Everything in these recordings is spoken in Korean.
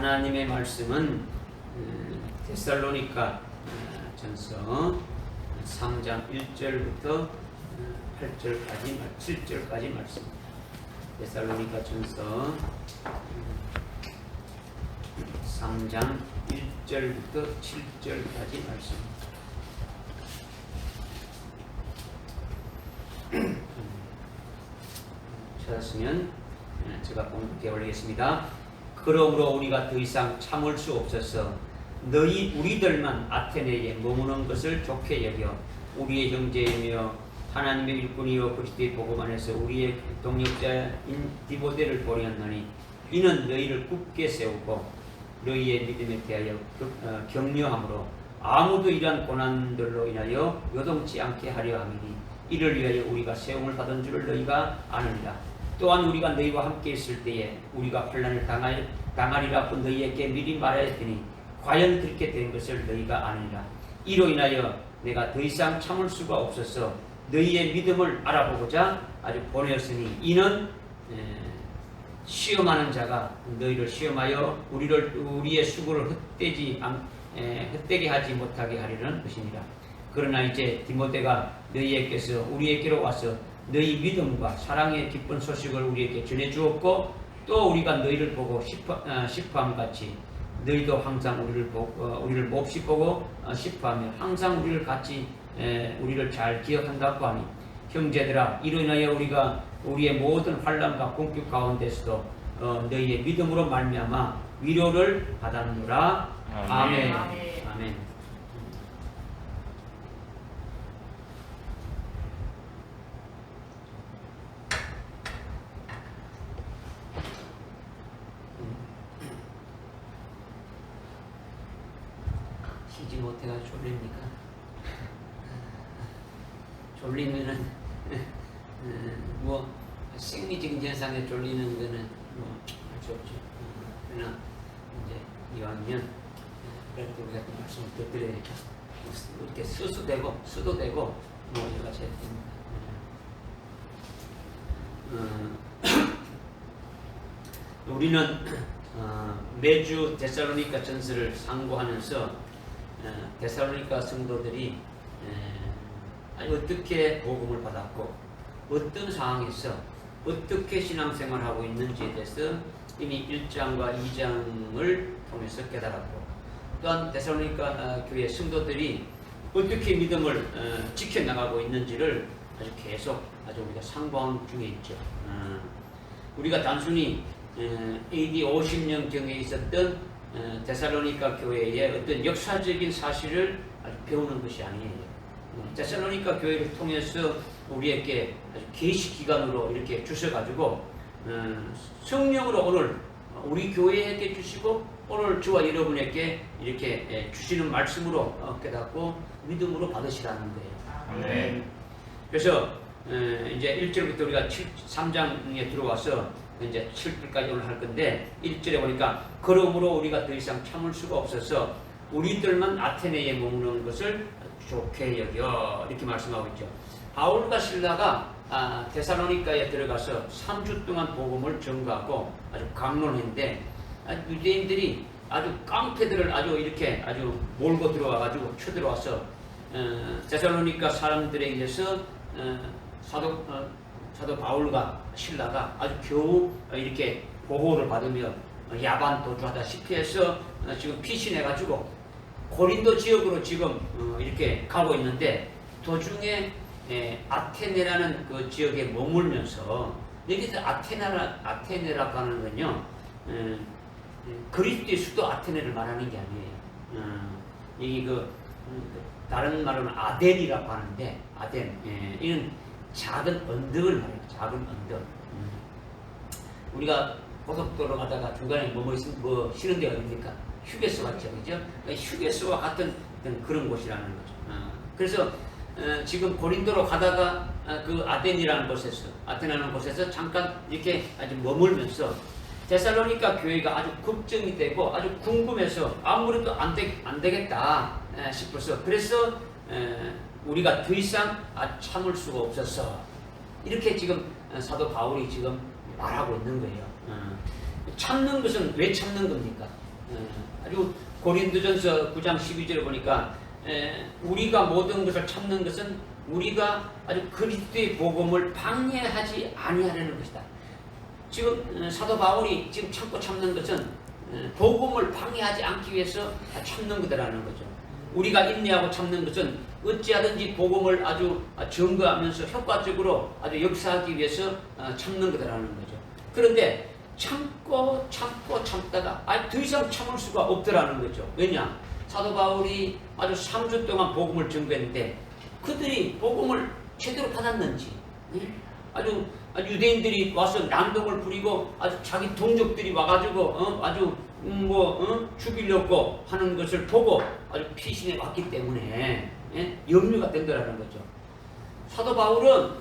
하나님의 말씀은 데살로니가 전서 3장 1절부터 8절까지 7절까지 말씀입니다. 데살로니가 전서 3장 1절부터 7절까지 말씀입니다. 찾았으면 제가 공독해 올리겠습니다. 그러므로 우리가 더 이상 참을 수 없어서 우리들만 아테네에 머무는 것을 좋게 여겨 우리의 형제이며 하나님의 일꾼이요 그리스도의 복음 안에서 우리의 동역자인 디모데를 보내었노니 이는 너희를 굳게 세우고 너희의 믿음에 대하여 격려함으로 아무도 이러한 고난들로 인하여 요동치 않게 하려 함이니 이를 위하여 우리가 세움을 받은 줄을 너희가 아느니라. 또한 우리가 너희와 함께 있을 때에 우리가 환난을 당하리라고 너희에게 미리 말하였더니 과연 그렇게 된 것을 너희가 아느니라. 이로 인하여 내가 더 이상 참을 수가 없어서 너희의 믿음을 알아보고자 아주 보내었으니 이는 시험하는 자가 너희를 시험하여 우리의 수고를 헛되게 하지 못하게 하려는 것이니라. 그러나 이제 디모데가 너희에게서 우리에게로 와서 너희 믿음과 사랑의 기쁜 소식을 우리에게 전해주었고 또 우리가 너희를 보고 싶어함 같이 너희도 항상 우리를 몹시 보고 싶어하며 항상 우리를 잘 기억한다고 하니 형제들아 이로 인하여 우리가 우리의 모든 환난과 공격 가운데서도 너희의 믿음으로 말미암아 위로를 받았노라. 아멘. 아멘. 쉬지 못해가지고 졸립니까? 졸리면은 뭐 생리적인 현상에 졸리는 거는 뭐 할 수 없죠. 그러나 이제 이왕이면 그래도 우리가 또 말씀을 더 드려야니까 이렇게 수도 되고 뭐 여러 가지 해야 됩니다. 우리는 매주 데살로니가 전서를 상고하면서 데살로니가 성도들이 어떻게 복음을 받았고 어떤 상황에서 어떻게 신앙생활하고 있는지에 대해서 이미 1장과 2장을 통해서 깨달았고 또한 데살로니가 교회 성도들이 어떻게 믿음을 지켜나가고 있는지를 아주 계속 우리가 상고한 중에 있죠. 우리가 단순히 AD 50년경에 있었던 데살로니가 교회의 어떤 역사적인 사실을 아주 배우는 것이 아니에요. 데살로니가 교회를 통해서 우리에게 아주 계시 기간으로 이렇게 주셔가지고 성령으로 오늘 우리 교회에게 주시고 오늘 저와 여러분에게 이렇게 주시는 말씀으로 깨닫고 믿음으로 받으시라는 거예요. 네. 그래서 이제 1절부터 우리가 3장에 들어와서 이제 7절까지 오늘 할 건데 1절에 보니까 그러므로 우리가 더 이상 참을 수가 없어서 우리들만 아테네에 머무는 것을 좋게 여겨 이렇게 말씀하고 있죠. 바울과 실라가 데살로니가에 들어가서 3주 동안 복음을 전가하고 아주 강론했는데 유대인들이 아주 깡패들을 아주 몰고 들어와가지고 쳐들어와서 데살로니가 사람들에 의해서 사도 바울과 실라가 아주 겨우 이렇게 보호를 받으며 야반 도주하다시피 해서 지금 피신해가지고 고린도 지역으로 지금 이렇게 가고 있는데 도중에 아테네라는 그 지역에 머물면서 여기서 아테네라고 하는 건요 그리스도의 수도 아테네를 말하는 게 아니에요. 여기 다른 말로는 아덴이라고 하는데 아덴 이는 작은 언덕을 말해요. 작은 언덕. 우리가 고속도로 가다가 중간에 뭐 쉬는 데가 어딥니까? 휴게소 같죠, 그죠? 휴게소와 같은 그런 곳이라는 거죠. 그래서 지금 고린도로 가다가 그 아테네라는 곳에서 잠깐 이렇게 아주 머물면서 데살로니가 교회가 아주 걱정이 되고 아주 궁금해서 아무래도 안 되겠다 싶어서 그래서 우리가 더 이상 참을 수가 없어서 이렇게 지금 사도 바울이 지금 말하고 있는 거예요. 참는 것은 왜 참는 겁니까? 아주 고린도전서 9장 12절을 보니까 우리가 모든 것을 참는 것은 우리가 아주 그리스도의 복음을 방해하지 아니하려는 것이다. 지금 사도 바울이 지금 참고 참는 것은 복음을 방해하지 않기 위해서 참는 것이라는 거죠. 우리가 인내하고 참는 것은 어찌하든지 복음을 아주 증거하면서 효과적으로 아주 역사하기 위해서 참는 것이라는 거죠. 그런데 참다가 더 이상 참을 수가 없더라는 거죠. 왜냐? 사도 바울이 아주 3주 동안 복음을 증거했는데 그들이 복음을 제대로 받았는지, 아주 유대인들이 와서 난동을 부리고 아주 자기 동족들이 와가지고 죽이려고 하는 것을 보고 아주 피신해 왔기 때문에 염려가 된다는 거죠. 사도 바울은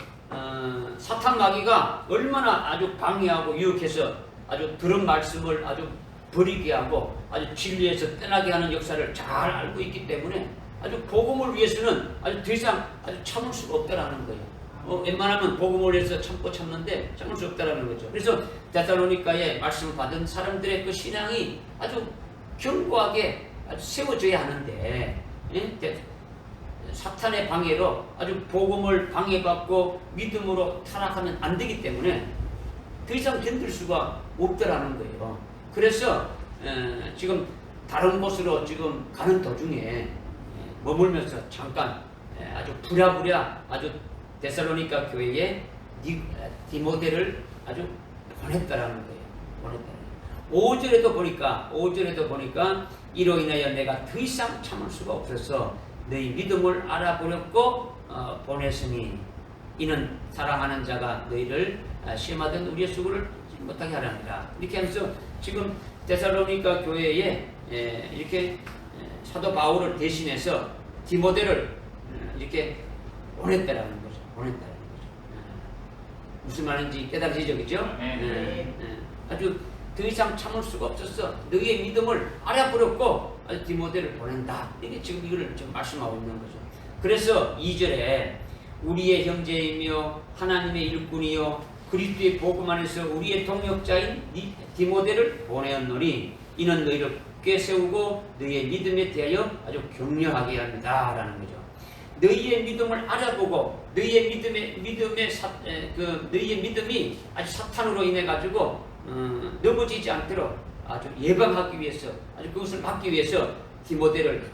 사탄 마귀가 얼마나 아주 방해하고 유혹해서 아주 들은 말씀을 아주 버리게 하고 아주 진리에서 떠나게 하는 역사를 잘 알고 있기 때문에 아주 복음을 위해서는 아주 더 이상 아주 참을 수가 없다라는 거예요. 웬만하면 복음을 위해서 참는데 참을 수 없다라는 거죠. 그래서 데살로니가의 말씀을 받은 사람들의 그 신앙이 아주 견고하게 아주 세워져야 하는데, 사탄의 방해로 아주 복음을 방해받고 믿음으로 타락하면 안 되기 때문에 더 이상 견딜 수가 없더라는 거예요. 그래서 지금 다른 곳으로 지금 가는 도중에 머물면서 잠깐 아주 부랴부랴 아주 데살로니가 교회에 디모데를 아주 보냈다라는 거예요. 5절에도 보니까 이로 인하여 내가 더 이상 참을 수가 없어서 너희 믿음을 알아보려고 보냈으니 이는 사랑하는 자가 너희를 시험하던 우리의 수고를 못하게 하려니라. 이렇게 하면서 지금 데살로니가 교회에 이렇게 사도 바울을 대신해서 디모데를 이렇게 보냈다라는 거죠. 무슨 말인지 깨달으시죠, 그죠? 아주 더 이상 참을 수가 없었어. 너희의 믿음을 알아보려고 디모데를 보낸다. 이게 지금 이거를 지금 말씀하고 있는 거죠. 그래서 2절에 우리의 형제이며 하나님의 일꾼이요 그리스도의 복음 안에서 우리의 동역자인 디모데를 보내었노니 이는 너희를 꿰세우고 너희의 믿음에 대하여 아주 격려하게 한다라는 거죠. 너희의 믿음을 알아보고 너희의 믿음이 아주 사탄으로 인해 가지고 넘어지지 않도록 아주 예방하기 위해서 아주 그것을 막기 위해서 디모데를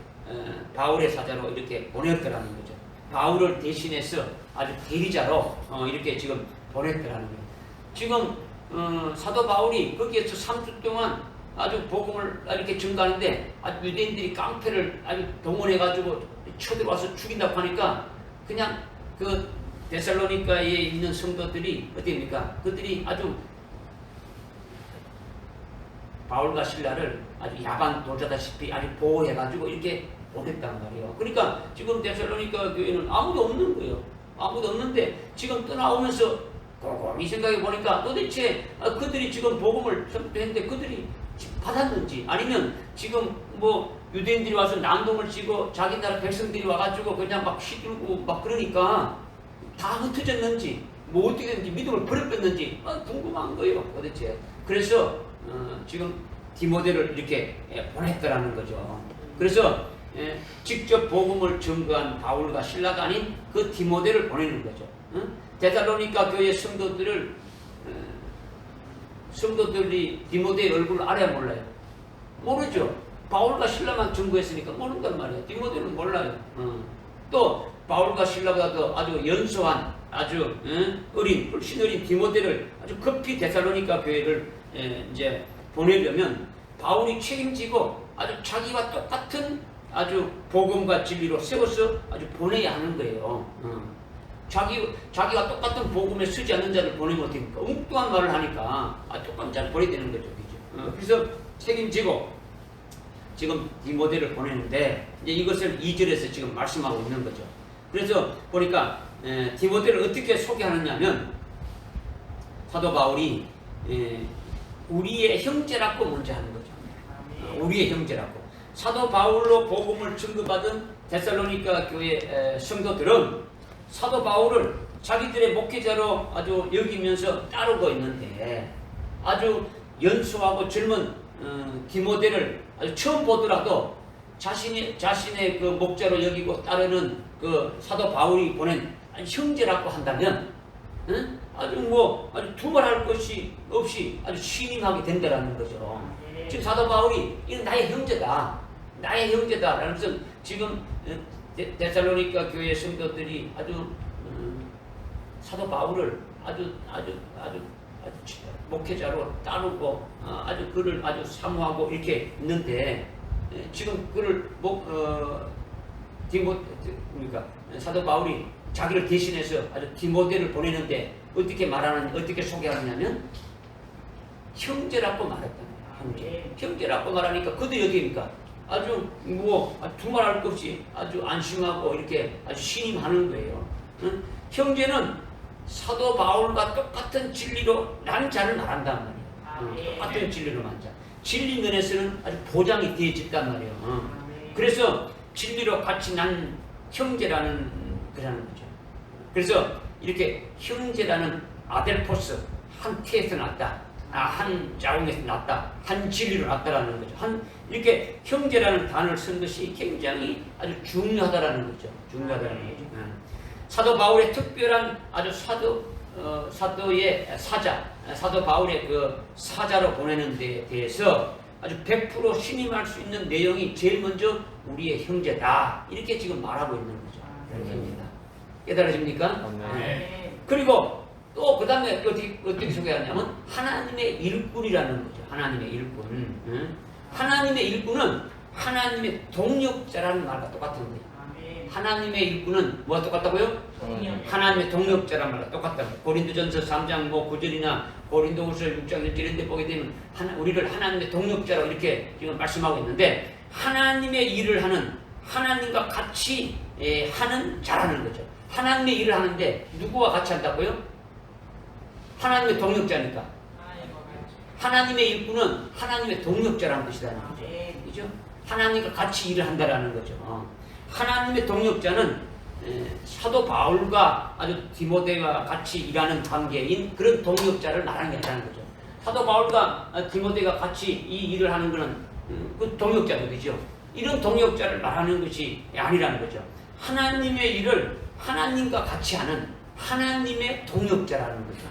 바울의 사자로 이렇게 보냈더라는 거죠. 바울을 대신해서 아주 대리자로 이렇게 지금 보냈더라는 거예요. 지금 사도 바울이 거기에서 3주 동안 아주 복음을 이렇게 증가하는데 아주 유대인들이 깡패를 아주 동원해가지고 쳐들어와서 죽인다고 하니까 그냥 그 데살로니가에 있는 성도들이 어떻습니까? 그들이 아주 바울과 실라를 아주 야반 도자다시피 아주 보호해가지고 이렇게 보냈단 말이에요. 그러니까 지금 데살로니가 교회는 아무도 없는 거예요. 아무도 없는데 지금 떠나오면서 곰곰이 생각해 보니까 도대체 그들이 지금 복음을 전했는데 그들이 받았는지 아니면 지금 뭐 유대인들이 와서 난동을 치고 자기 나라 백성들이 와가지고 그냥 막 시들고 막 그러니까 다 흩어졌는지 뭐 어떻게 됐는지 믿음을 버려뺐는지 궁금한 거예요 도대체. 그래서 지금 디모데를 이렇게 보냈더라는 거죠. 그래서 직접 복음을 증거한 바울과 실라가 아닌 그 디모데를 보내는 거죠. 데살로니가 교회 성도들이 디모데의 얼굴을 알아야 몰라요? 모르죠. 바울과 실라만 증거했으니까 모른단 말이에요. 디모데는 몰라요. 또 바울과 실라보다도 아주 연소한 아주 훨씬 어린 디모데를 아주 급히 데살로니가 교회를 이제 보내려면 바울이 책임지고 아주 자기와 똑같은 아주 복음과 진리로 세워서 아주 보내야 하는 거예요. 자기가 똑같은 복음에 서지 않는 자를 보내면 어떻습니까? 엉뚱한 말을 하니까 똑같은 자를 보내야 되는 거죠. 그래서 책임지고 지금 디모데를 보내는데 이제 이것을 2절에서 지금 말씀하고 있는 거죠. 그래서 보니까 디모데를 어떻게 소개하느냐면 사도 바울이 우리의 형제라고 먼저 하는 거죠. 우리의 형제라고. 사도 바울로 복음을 증거받은 데살로니가 교회 성도들은 사도 바울을 자기들의 목회자로 아주 여기면서 따르고 있는데 아주 연소하고 젊은 디모데를 아주 처음 보더라도 자신의 그 목자로 여기고 따르는 그 사도 바울이 보낸 형제라고 한다면, 아주 두말할 것이 없이 아주 신임하게 된다라는 거죠. 지금 사도 바울이 이건 나의 형제다, 나의 형제다라는 것은 지금 데살로니가 교회 성도들이 아주 사도 바울을 아주 목회자로 따르고 아주 그를 아주 사모하고 이렇게 있는데, 지금 그를 그러니까 사도 바울이 자기를 대신해서 아주 디모데를 보내는데 어떻게 소개하느냐면 형제라고 말했다. 형제라고 말하니까 그도 여기니까 아주 두말할 것 없이 아주 안심하고 이렇게 아주 신임하는 거예요. 형제는 사도 바울과 똑같은 진리로 난 자를 말한단 말이에요. 똑같은 진리로 만 자. 진리 면에서는 아주 보장이 되어졌단 말이에요. 그래서 진리로 같이 난 형제라는 그라는 거죠. 그래서 이렇게 형제라는 아델포스 한 태에서 났다, 한 자궁에서 났다, 한 진리로 났다라는 거죠. 이렇게 형제라는 단어를 쓴 것이 굉장히 아주 중요하다라는 거죠. 중요하다는 거죠. 사도 바울의 특별한 아주 사도의 사자, 사도 바울의 그 사자로 보내는 데에 대해서 아주 100% 신임할 수 있는 내용이 제일 먼저 우리의 형제다, 이렇게 지금 말하고 있는 거죠. 형제다. 깨달아집니까? 네. 그리고 또 그 다음에 어떻게 소개하냐면 하나님의 일꾼이라는 거죠. 하나님의 일꾼. 하나님의 일꾼은 하나님의 동력자라는 말과 똑같은 거예요. 하나님의 일꾼은 뭐가 똑같다고요? 하나님의 동력자라는 말과 똑같다고. 고린도전서 3장 9절이나 고린도후서 6장 1절 이런 데 보게 되면 우리를 하나님의 동력자로 이렇게 지금 말씀하고 있는데, 하나님의 일을 하는, 하나님과 같이 하는 자라는 거죠. 하나님의 일을 하는데 누구와 같이 한다고요? 하나님의 동력자니까. 하나님의 일꾼은 하나님의 동력자라는 것이라는 거죠. 그죠? 하나님과 같이 일을 한다라는 거죠. 하나님의 동력자는 사도 바울과 아주 디모데와 같이 일하는 관계인 그런 동력자를 말하는 게 아니라는 거죠. 사도 바울과 디모데가 같이 이 일을 하는 것은 그 동력자들이죠. 이런 동력자를 말하는 것이 아니라는 거죠. 하나님의 일을 하나님과 같이 하는 하나님의 동력자라는 거죠.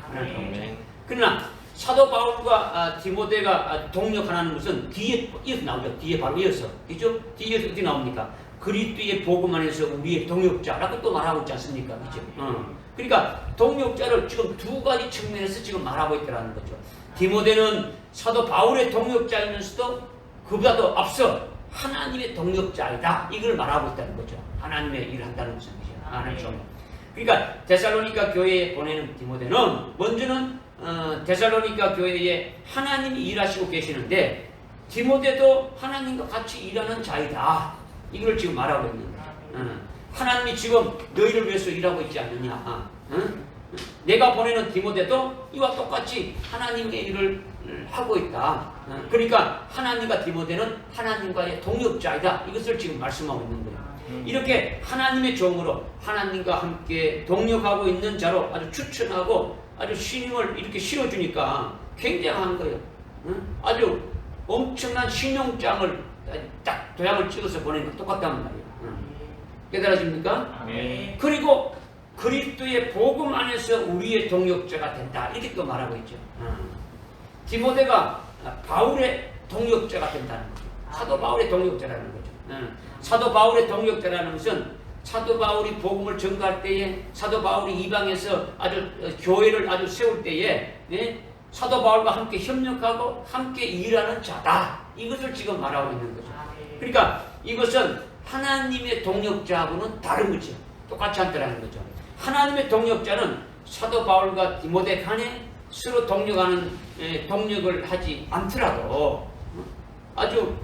그러나 사도 바울과 디모데가 동력하는 것은 뒤에 이어서 나오죠. 뒤에 바로 이어서. 그죠? 뒤에서 어떻게 나옵니까? 그리스도의 복음 안에서 우리의 동력자라고 또 말하고 있지 않습니까? 그죠? 그러니까 동력자를 지금 두 가지 측면에서 지금 말하고 있다는 거죠. 디모데는 사도 바울의 동력자이면서도 그보다도 앞서 하나님의 동력자이다, 이걸 말하고 있다는 거죠. 하나님의 일을 한다는 것은. 그러니까 데살로니가 교회에 보내는 디모데는 먼저는 데살로니가 교회에 하나님이 일하시고 계시는데, 디모데도 하나님과 같이 일하는 자이다, 이걸 지금 말하고 있는 거죠. 하나님이 지금 너희를 위해서 일하고 있지 않느냐. 내가 보내는 디모데도 이와 똑같이 하나님의 일을 하고 있다. 그러니까 하나님과 디모데는 하나님과의 동력자이다, 이것을 지금 말씀하고 있는 거예요. 이렇게 하나님의 종으로 하나님과 함께 동력하고 있는 자로 아주 추천하고 아주 신임을 이렇게 실어주니까 굉장한 거예요. 아주 엄청난 신용장을 딱 도장을 찍어서 보내는 거 똑같단 말이에요. 깨달아집니까? 그리고 그리스도의 복음 안에서 우리의 동력자가 된다, 이렇게 또 말하고 있죠. 디모데가 바울의 동력자가 된다는 거죠. 사도 바울의 동력자라는 거죠. 사도 바울의 동력자라는 것은 사도 바울이 복음을 전가할 때에, 사도 바울이 이방에서 아주 교회를 아주 세울 때에 사도 바울과 함께 협력하고 함께 일하는 자다, 이것을 지금 말하고 있는 거죠. 그러니까 이것은 하나님의 동력자하고는 다른 거죠. 똑같지 않다는 거죠. 하나님의 동력자는 사도 바울과 디모데 간에 서로 동력하는 동력을 하지 않더라도 아주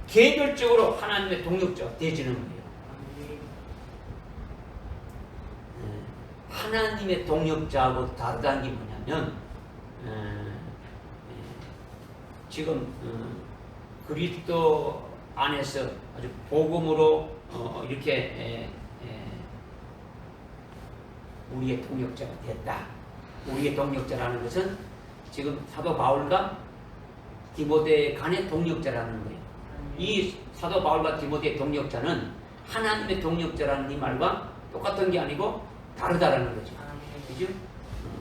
개별적으로 하나님의 동력자가 되어지는 거예요. 하나님의 동력자하고 다르다는 게 뭐냐면, 지금 그리스도 안에서 아주 복음으로 이렇게 우리의 동력자가 됐다. 우리의 동력자라는 것은 지금 사도 바울과 디모데 간의 동력자라는 거예요. 이 사도 바울과 디모데의 동력자는 하나님의 동력자라는 이 말과 똑같은 게 아니고 다르다라는 거죠. 그죠?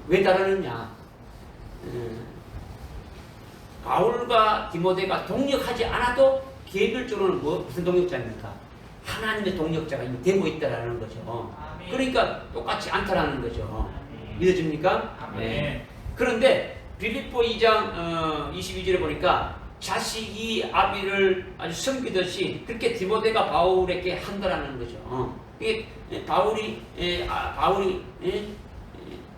왜 다르느냐? 바울과 디모데가 동력하지 않아도 개별적으로는 무슨 동력자입니까? 하나님의 동력자가 이미 되고 있다라는 거죠. 그러니까 똑같지 않다라는 거죠. 믿어집니까? 네. 그런데 빌립보 2장 22절에 보니까 자식이 아비를 아주 섬기듯이 그렇게 디모데가 바울에게 한다라는 거죠. 이게 바울이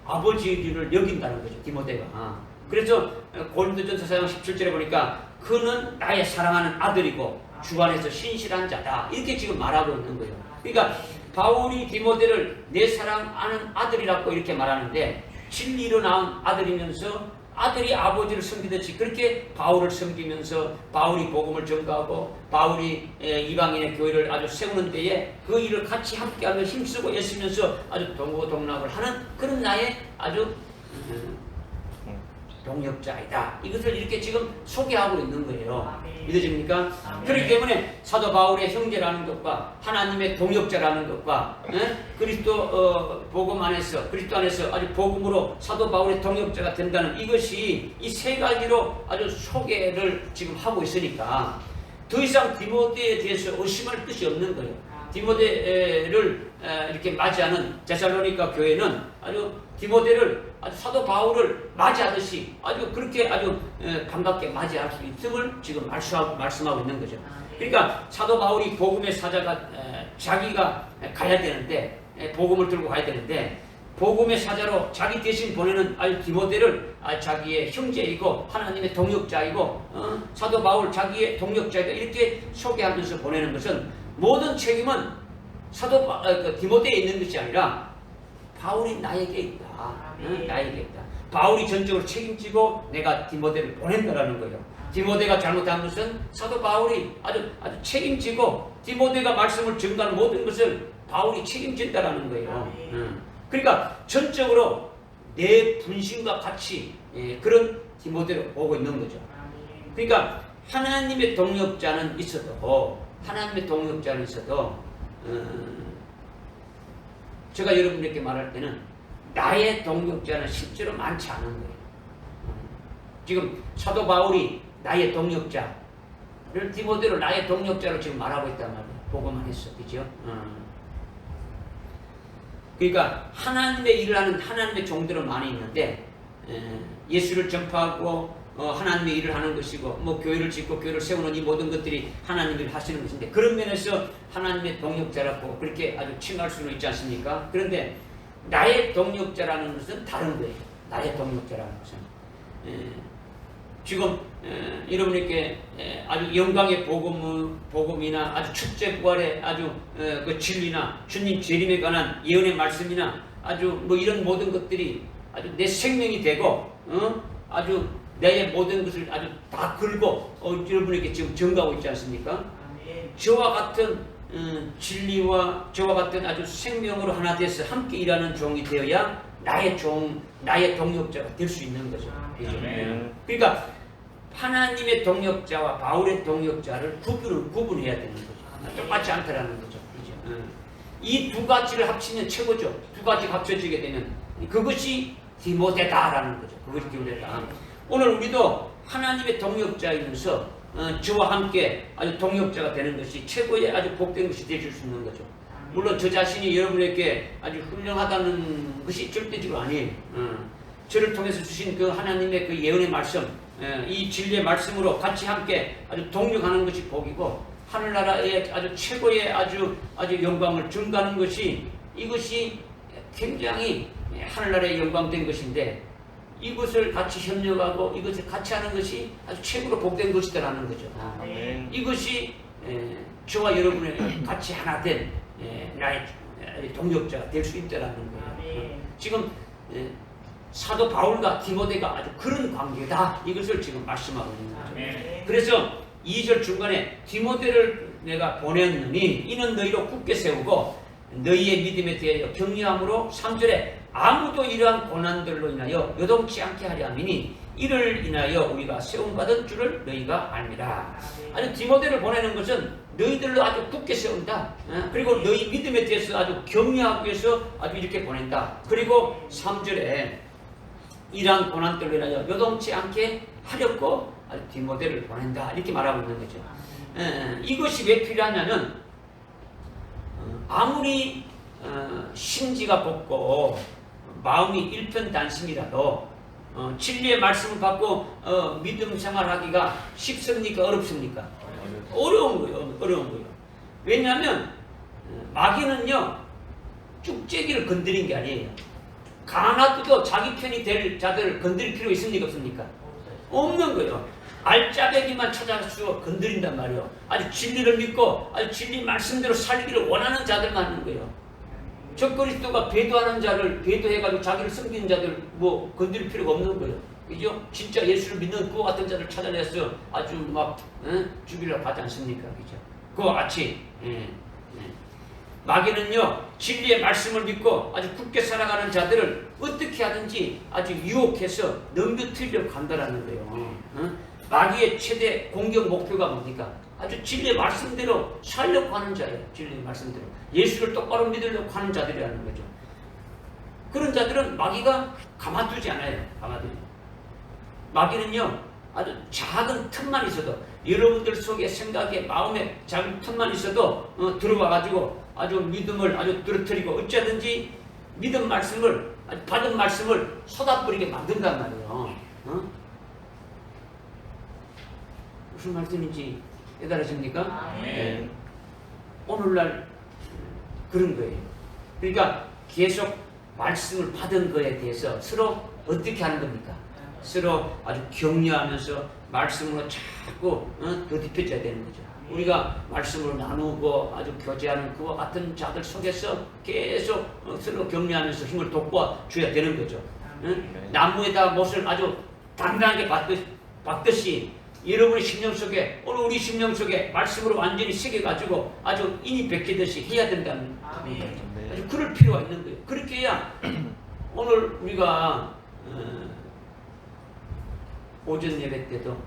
아버지를 여긴다는 거죠. 디모데가. 그래서 고린도전서 4장 17절에 보니까 그는 나의 사랑하는 아들이고 주 안에서 신실한 자다. 이렇게 지금 말하고 있는 거예요. 그러니까 바울이 디모데를 내 사랑하는 아들이라고 이렇게 말하는데 진리로 낳은 아들이면서 아들이 아버지를 섬기듯이 그렇게 바울을 섬기면서 바울이 복음을 전가하고 바울이 이방인의 교회를 아주 세우는 데에 그 일을 같이 함께하며 힘쓰고 애쓰면서 아주 동고동락을 하는 그런 나의 아주 동력자이다. 이것을 이렇게 지금 소개하고 있는 거예요. 믿어집니까? 그렇기 때문에 사도 바울의 형제라는 것과 하나님의 동력자라는 것과 그리스도 복음 안에서 그리스도 안에서 아주 복음으로 사도 바울의 동력자가 된다는 이것이 이 세 가지로 아주 소개를 지금 하고 있으니까 더 이상 디모데에 대해서 의심할 것이 없는 거예요. 디모데를 이렇게 맞이하는 데살로니가 교회는 아주 디모데를 아주 사도 바울을 맞이하듯이 아주 그렇게 아주 반갑게 맞이할 수 있음을 지금 말씀하고 있는 거죠. 그러니까 사도 바울이 복음의 사자가 자기가 가야 되는데 복음을 들고 가야 되는데 복음의 사자로 자기 대신 보내는 아주 디모데를 자기의 형제이고 하나님의 동역자이고 사도 바울 자기의 동역자이다 이렇게 소개하면서 보내는 것은 모든 책임은 디모데에 있는 것이 아니라 바울이 나에게 있다. 나에게 있다. 바울이 전적으로 책임지고 내가 디모데를 보낸다라는 거예요. 디모데가 잘못한 것은 사도 바울이 아주 책임지고 디모데가 말씀을 전가하는 모든 것을 바울이 책임진다라는 거예요. 그러니까 전적으로 내 분신과 같이 그런 디모데를 보고 있는 거죠. 그러니까 하나님의 동력자는 있어도 제가 여러분에게 말할 때는 나의 동력자는 실제로 많지 않은 거예요. 지금 사도 바울이 나의 동력자를 디모데로 나의 동력자로 지금 말하고 있단 말이에요. 보고만 했어. 그죠? 그러니까 하나님의 일을 하는 하나님의 종들은 많이 있는데 예수를 전파하고 하나님의 일을 하는 것이고 뭐 교회를 짓고 교회를 세우는 이 모든 것들이 하나님이 하시는 것인데 그런 면에서 하나님의 동력자라고 그렇게 아주 칭할 수는 있지 않습니까? 그런데 나의 동력자라는 것은 다른 거예요. 나의 동력자라는 것은 지금 여러분에게 아주 영광의 복음이나 아주 첫째 부활의 아주 그 진리나 주님 재림에 관한 예언의 말씀이나 아주 뭐 이런 모든 것들이 아주 내 생명이 되고 아주 내 모든 것을 아주 다 걸고 여러분에게 지금 전가하고 있지 않습니까? 저와 같은 진리와 저와 같은 아주 생명으로 하나 돼서 함께 일하는 종이 되어야 나의 동력자가 될 수 있는 거죠. 그렇죠? 그러니까 하나님의 동력자와 바울의 동력자를 구분해야 되는 거죠. 똑같지 않다라는 거죠. 그렇죠? 이 두 가지를 합치면 최고죠. 두 가지가 합쳐지게 되면 그것이 디모데다라는 거죠. 그것이 디모데다. 오늘 우리도 하나님의 동력자이면서 저와 함께 아주 동력자가 되는 것이 최고의 아주 복된 것이 되실 수 있는 거죠. 물론 저 자신이 여러분에게 아주 훌륭하다는 것이 절대적으로 아니에요. 저를 통해서 주신 그 하나님의 그 예언의 말씀, 이 진리의 말씀으로 같이 함께 아주 동력하는 것이 복이고 하늘나라의 아주 최고의 아주 영광을 증가하는 것이 이것이 굉장히 하늘나라의 영광된 것인데 이것을 같이 협력하고 이것을 같이 하는 것이 아주 최고로 복된 것이다라는 거죠. 이것이 저와 여러분의 같이 하나 된 나의 동력자가 될 수 있다라는 거예요. 지금 사도 바울과 디모데가 아주 그런 관계다. 이것을 지금 말씀하고 있는 거죠. 그래서 2절 중간에 디모데를 내가 보냈느니 이는 너희로 굳게 세우고 너희의 믿음에 대하여 격려함으로 3절에 아무도 이러한 고난들로 인하여 요동치 않게 하려 함이니 이를 인하여 우리가 세움받은 줄을 너희가 알미라. 아주 디모데를 보내는 것은 너희들로 아주 굳게 세운다. 그리고 너희 믿음에 대해서 아주 격려하기 위해서 아주 이렇게 보낸다. 그리고 3절에 이러한 고난들로 인하여 요동치 않게 하렵고 아주 디모데를 보낸다. 이렇게 말하고 있는 거죠. 이것이 왜 필요하냐면 아무리 심지가 볶고 마음이 일편단심이라도 진리의 말씀을 받고 믿음 생활하기가 쉽습니까? 어렵습니까? 어려운 거예요. 왜냐하면 마귀는요 쭉재기를 건드린 게 아니에요. 가나도 자기 편이 될 자들을 건드릴 필요 있습니까? 없습니까? 없는 거예요. 알짜배기만 찾아서 건드린단 말이에요. 아주 진리를 믿고 아주 진리 말씀대로 살기를 원하는 자들만 하는 거예요. 적그리스도가 배도하는 자를 배도해가지고 자기를 섬기는 자들 뭐 건드릴 필요가 없는 거예요. 그죠? 진짜 예수를 믿는 그와 같은 자를 찾아내서 아주 막 죽이려고 하지 않습니까? 그죠? 그와 같이 마귀는요 진리의 말씀을 믿고 아주 굳게 살아가는 자들을 어떻게 하든지 아주 유혹해서 넘겨뜨리려고 간다라는 거예요. 마귀의 최대 공격 목표가 뭡니까? 아주 진리의 말씀대로 살려고 하는 자예요. 진리의 말씀대로 예수를 똑바로 믿으려고 하는 자들이라는 거죠. 그런 자들은 마귀가 가만두지 않아요. 마귀는요 아주 작은 틈만 있어도 여러분들 속에 생각에 마음에 작은 틈만 있어도 들어와가지고 아주 믿음을 아주 떨어뜨리고 어쩌든지 믿은 말씀을 받은 말씀을 쏟아버리게 만든단 말이에요. 무슨 말씀인지 깨달으십니까? 네. 오늘날 그런 거예요. 그러니까 계속 말씀을 받은 거에 대해서 서로 어떻게 하는 겁니까? 서로 아주 격려하면서 말씀으로 자꾸 더딥혀져야 되는 거죠. 우리가 말씀을 나누고 아주 교제하는 그와 같은 자들 속에서 계속 서로 격려하면서 힘을 돋궈줘야 되는 거죠. 나무에다 못을 아주 단단하게 박듯이 여러분의 심령 속에 오늘 우리 심령 속에 말씀으로 완전히 새겨가지고 아주 인이 베끼듯이 해야 된다는 거죠. 아주 그럴 필요가 있는 거예요. 그렇게 해야 오늘 우리가 오전 예배 때도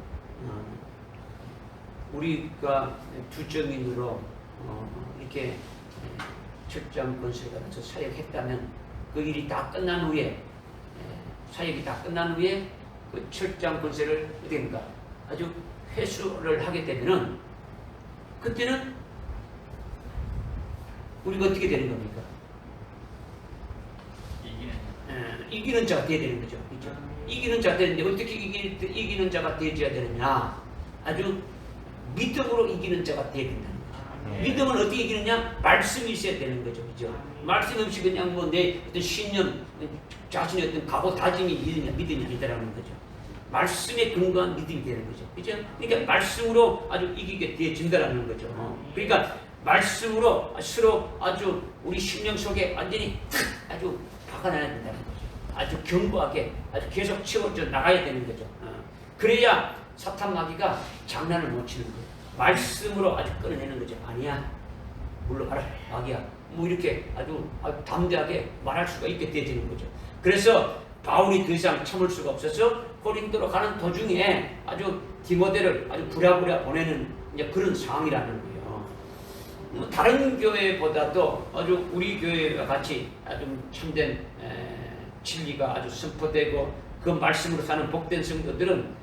우리가 주정인으로 이렇게 철장 건설에 가서 사역했다면 그 일이 다 끝난 후에 사역이 다 끝난 후에 그 철장 건설을 어떻게입니까? 아주 회수를 하게 되면은 그때는 우리가 어떻게 되는 겁니까? 이기는 자가 되어야 되는 거죠. 그렇죠? 이기는 자가 되는데 어떻게 이기는 자가 되어야 되느냐? 아주 믿음으로 이기는 자가 되어야 된다는 거죠. 믿음은 어떻게 이기느냐? 말씀이 있어야 되는 거죠. 그죠? 말씀 없이 그냥 뭐 내 어떤 신념, 자신의 어떤 각오, 다짐이 믿음이 아니다라는 거죠. 말씀에 근거한 믿음이 되는 거죠. 그죠? 그러니까 말씀으로 아주 이기게 되어진다라는 거죠. 그러니까 말씀으로 서로 아주 우리 심령 속에 완전히 아주 박아놔야 된다는 거죠. 아주 견고하게 아주 계속 채워져 나가야 되는 거죠. 그래야 사탄 마귀가 장난을 못 치는 거예요. 말씀으로 아주 끌어내는 거죠. 아니야, 물러가라, 마귀야. 뭐 이렇게 아주 담대하게 말할 수가 있게 되어지는 거죠. 그래서 바울이 더 이상 참을 수가 없어서 고린도로 가는 도중에 아주 디모데를 아주 부랴부랴 보내는 이제 그런 상황이라는 거예요. 다른 교회보다도 아주 우리 교회와 같이 아주 참된 진리가 아주 선포되고 그 말씀으로 사는 복된 성도들은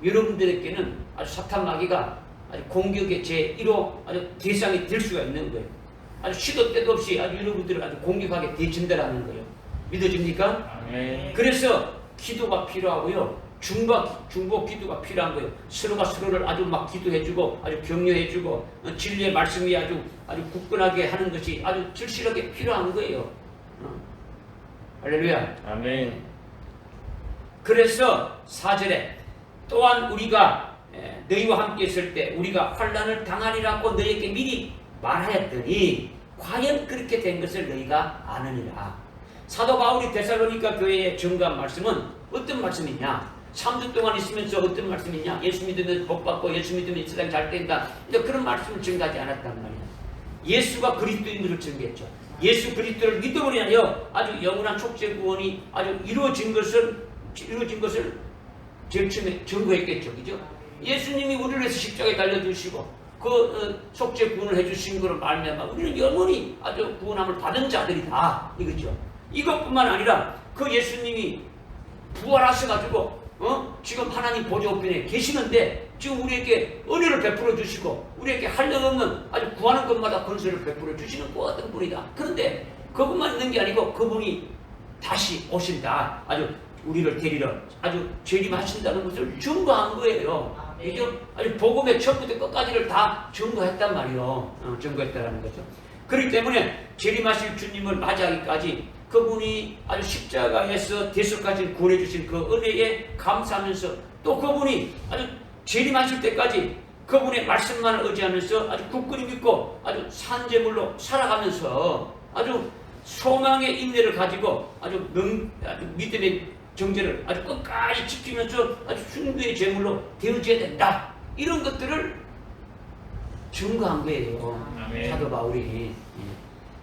여러분들에게는 아주 사탄 마귀가 아주 공격의 제1호 아주 대상이 될 수가 있는 거예요. 아주 시도 때도 없이 아주 여러분들을 아주 공격하게 되진다라는 거예요. 믿어집니까? 네. 그래서 기도가 필요하고요. 중보 기도가 필요한 거예요. 서로가 서로를 아주 막 기도해주고 아주 격려해주고 진리의 말씀이 아주 굳건하게 하는 것이 아주 절실하게 필요한 거예요. 할렐루야. 아멘. 그래서 4절에 또한 우리가 너희와 함께 있을 때 우리가 환난을 당하리라고 너희에게 미리 말하였더니 과연 그렇게 된 것을 너희가 아느니라. 사도 바울이 데살로니가 교회에 증거한 말씀은 어떤 말씀이냐? 3주 동안 있으면서 어떤 말씀이냐? 예수 믿으면 복 받고 예수 믿으면 이 세상 잘 된다. 그런 말씀을 증거하지 않았단 말이야. 예수가 그리스도인 것을 증거했죠. 예수 그리스도를 믿음으로 인하여 아주 영원한 촉제 구원이 아주 이루어진 것을 이루어진 것을 제일 처음에 증거했겠죠. 그죠? 예수님이 우리를 위해서 십자가에 달려주시고 속죄 구원을 해주신 것으로 말미암아 우리는 영원히 아주 구원함을 받은 자들이다. 이거죠. 이것뿐만 아니라 그 예수님이 부활하셔가지고 지금 하나님 보좌 우편에 계시는데 지금 우리에게 은혜를 베풀어 주시고 우리에게 한량없는 아주 구하는 것마다 권세를 베풀어 주시는 그 어떤 분이다. 그런데 그것만 있는 게 아니고 그분이 다시 오신다. 아주 우리를 데리러 아주 재림하신다는 것을 증거한 거예요. 이게 아주 복음의 처음부터 끝까지를 다 증거했단 말이에요. 증거했다는 거죠. 그렇기 때문에 재림하실 주님을 맞이하기까지 그분이 아주 십자가에서 대속까지 구원해 주신 그 은혜에 감사하면서 또 그분이 아주 재림하실 때까지 그분의 말씀만을 의지하면서 아주 굳건히 믿고 아주 산재물로 살아가면서 아주 소망의 인내를 가지고 아주 믿음의 정죄를 아주 끝까지 지키면서 아주 숭배의 제물로 되어져야 된다. 이런 것들을 증거한 거예요. 아멘. 사도 바울이.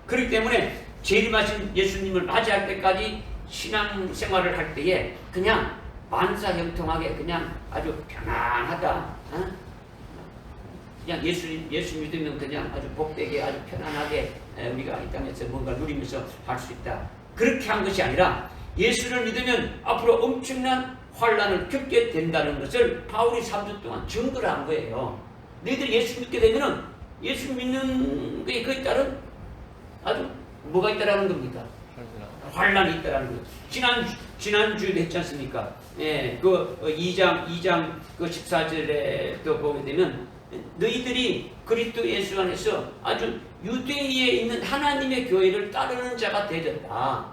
그렇기 때문에 재림하신 예수님을 맞이할 때까지 신앙생활을 할 때에 그냥 만사형통하게 그냥 아주 편안하다. 그냥 예수 믿으면 그냥 아주 복되게 아주 편안하게 우리가 이 땅에서 뭔가 누리면서 할 수 있다. 그렇게 한 것이 아니라 예수를 믿으면 앞으로 엄청난 환난을 겪게 된다는 것을 바울이 3주 동안 증거를 한 거예요. 너희들이 예수 믿게 되면은 예수 믿는 것에 그에 따른 아주 뭐가 있다라는 겁니까? 환난이 있다라는 거죠. 지난주에도 했지 않습니까? 예, 그 2장 그 14절에 또 보게 되면 너희들이 그리스도 예수 안에서 아주 유대인에 있는 하나님의 교회를 따르는 자가 되었다.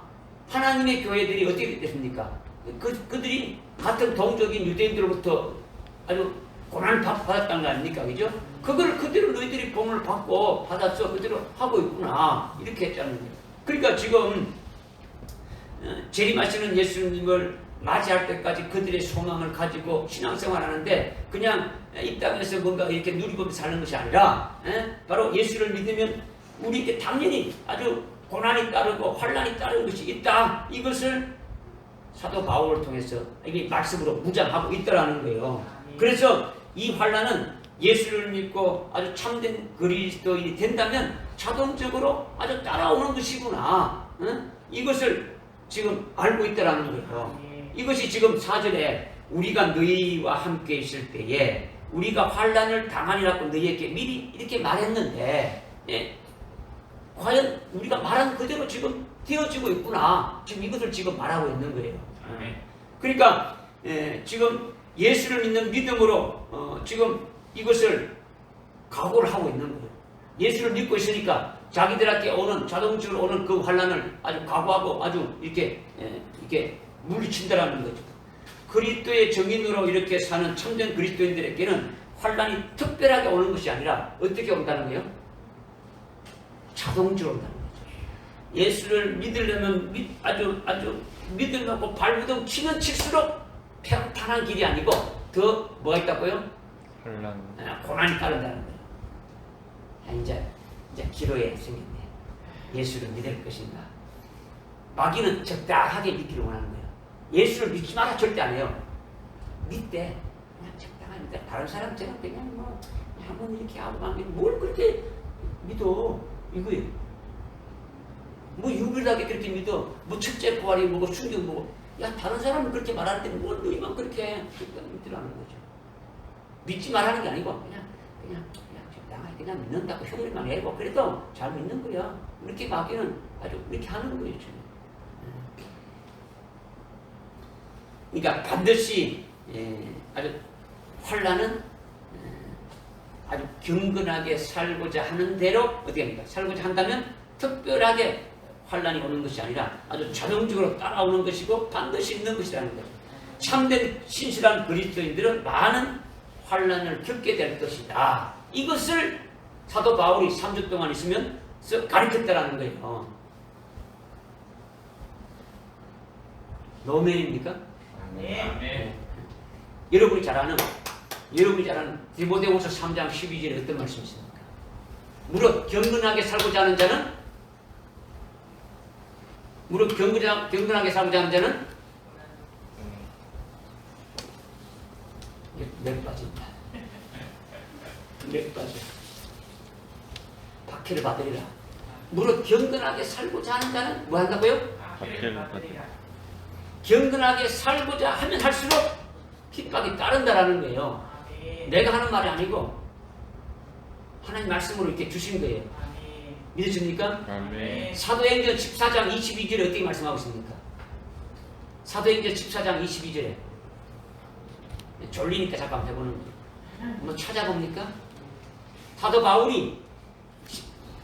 하나님의 교회들이 어떻게 됐습니까? 그들이 같은 동족인 유대인들로부터 아주 고난을 받았다는 거 아닙니까? 그죠? 그걸 그대로 너희들이 복음을 받고 받아서 그대로 하고 있구나. 이렇게 했다는 거예요. 그러니까 지금 재림하시는 예수님을 맞이할 때까지 그들의 소망을 가지고 신앙생활 하는데 그냥 이 땅에서 뭔가 이렇게 누리면서 사는 것이 아니라 바로 예수를 믿으면 우리에게 당연히 아주 고난이 따르고 환난이 따르는 것이 있다. 이것을 사도 바울을 통해서 이 말씀으로 무장하고 있다라는 거예요. 그래서 이 환난은 예수를 믿고 아주 참된 그리스도인이 된다면 자동적으로 아주 따라오는 것이구나. 이것을 지금 알고 있다라는 거예요. 이것이 지금 4절에 우리가 너희와 함께 있을 때에 우리가 환난을 당하리라고 너희에게 미리 이렇게 말했는데 과연 우리가 말한 그대로 지금 되어지고 있구나. 지금 이것을 지금 말하고 있는 거예요. 그러니까 지금 예수를 믿는 믿음으로 지금 이것을 각오를 하고 있는 거예요. 예수를 믿고 있으니까 자기들한테 오는 자동적으로 오는 그 환난을 아주 각오하고 아주 이렇게 물리친다라는 거죠. 그리스도의 증인으로 이렇게 사는 참된 그리스도인들에게는 환난이 특별하게 오는 것이 아니라 어떻게 온다는 거예요? 자동적으로 온다는 거죠. 예수를 믿으려면 아주 믿으려고 발부둥 치면 칠수록 평탄한 길이 아니고 더 뭐가 있다고요? 고난이 따른다는 거예요. 이제 기로에 생겼네. 예수를 믿을 것인가? 마귀는 적당하게 믿기를 원하는 거예요. 예수를 믿지 마라 절대 안 해요. 믿대. 그냥 적당합니다. 다른 사람처럼 그냥 뭐 한번 이렇게 하고 뭘 그렇게 믿어? 이거예요. 뭐 유일하게 그렇게 믿어? 뭐 첫째 부활이 뭐고 순경 뭐고? 야 다른 사람은 그렇게 말하는데 뭘 너희만 그렇게 믿으라는 거죠. 믿지 말라는 게 아니고 그냥 적당하게 그냥 믿는다고 흉내만 내고 그래도 잘 믿는 거야. 이렇게 마귀는 아주 이렇게 하는 거예요. 그러니까 반드시 아주 환난은 아주 경건하게 살고자 하는 대로 어떻게 합니까? 살고자 한다면 특별하게 환난이 오는 것이 아니라 아주 자동적으로 따라오는 것이고 반드시 있는 것이라는 거죠. 참된 신실한 그리스도인들은 많은 환난을 겪게 될 것이다. 이것을 사도 바울이 3주 동안 있으면서 가르쳤다라는 거예요. 노멘입니까? 네. 여러분이 잘 아는 디모데후서 3장 12절에 어떤 말씀이 있습니까? 무릇 경건하게 살고자 하는 자는 맥 빠진다. 맥 빠져. 박해를 받으리라. 무릇 경건하게 살고자 하는 자는 뭐 한다고요? 박해를 받으리라. 경건하게 살고자 하면 할수록 핍박이 따른다라는 거예요. 내가 하는 말이 아니고 하나님 말씀으로 이렇게 주신 거예요. 믿으십니까? 아멘. 사도행전 14장 22절에 어떻게 말씀하고 있습니까? 사도행전 14장 22절에 졸리니까 잠깐 해보는 거예요. 한번 찾아봅니까? 사도 바울이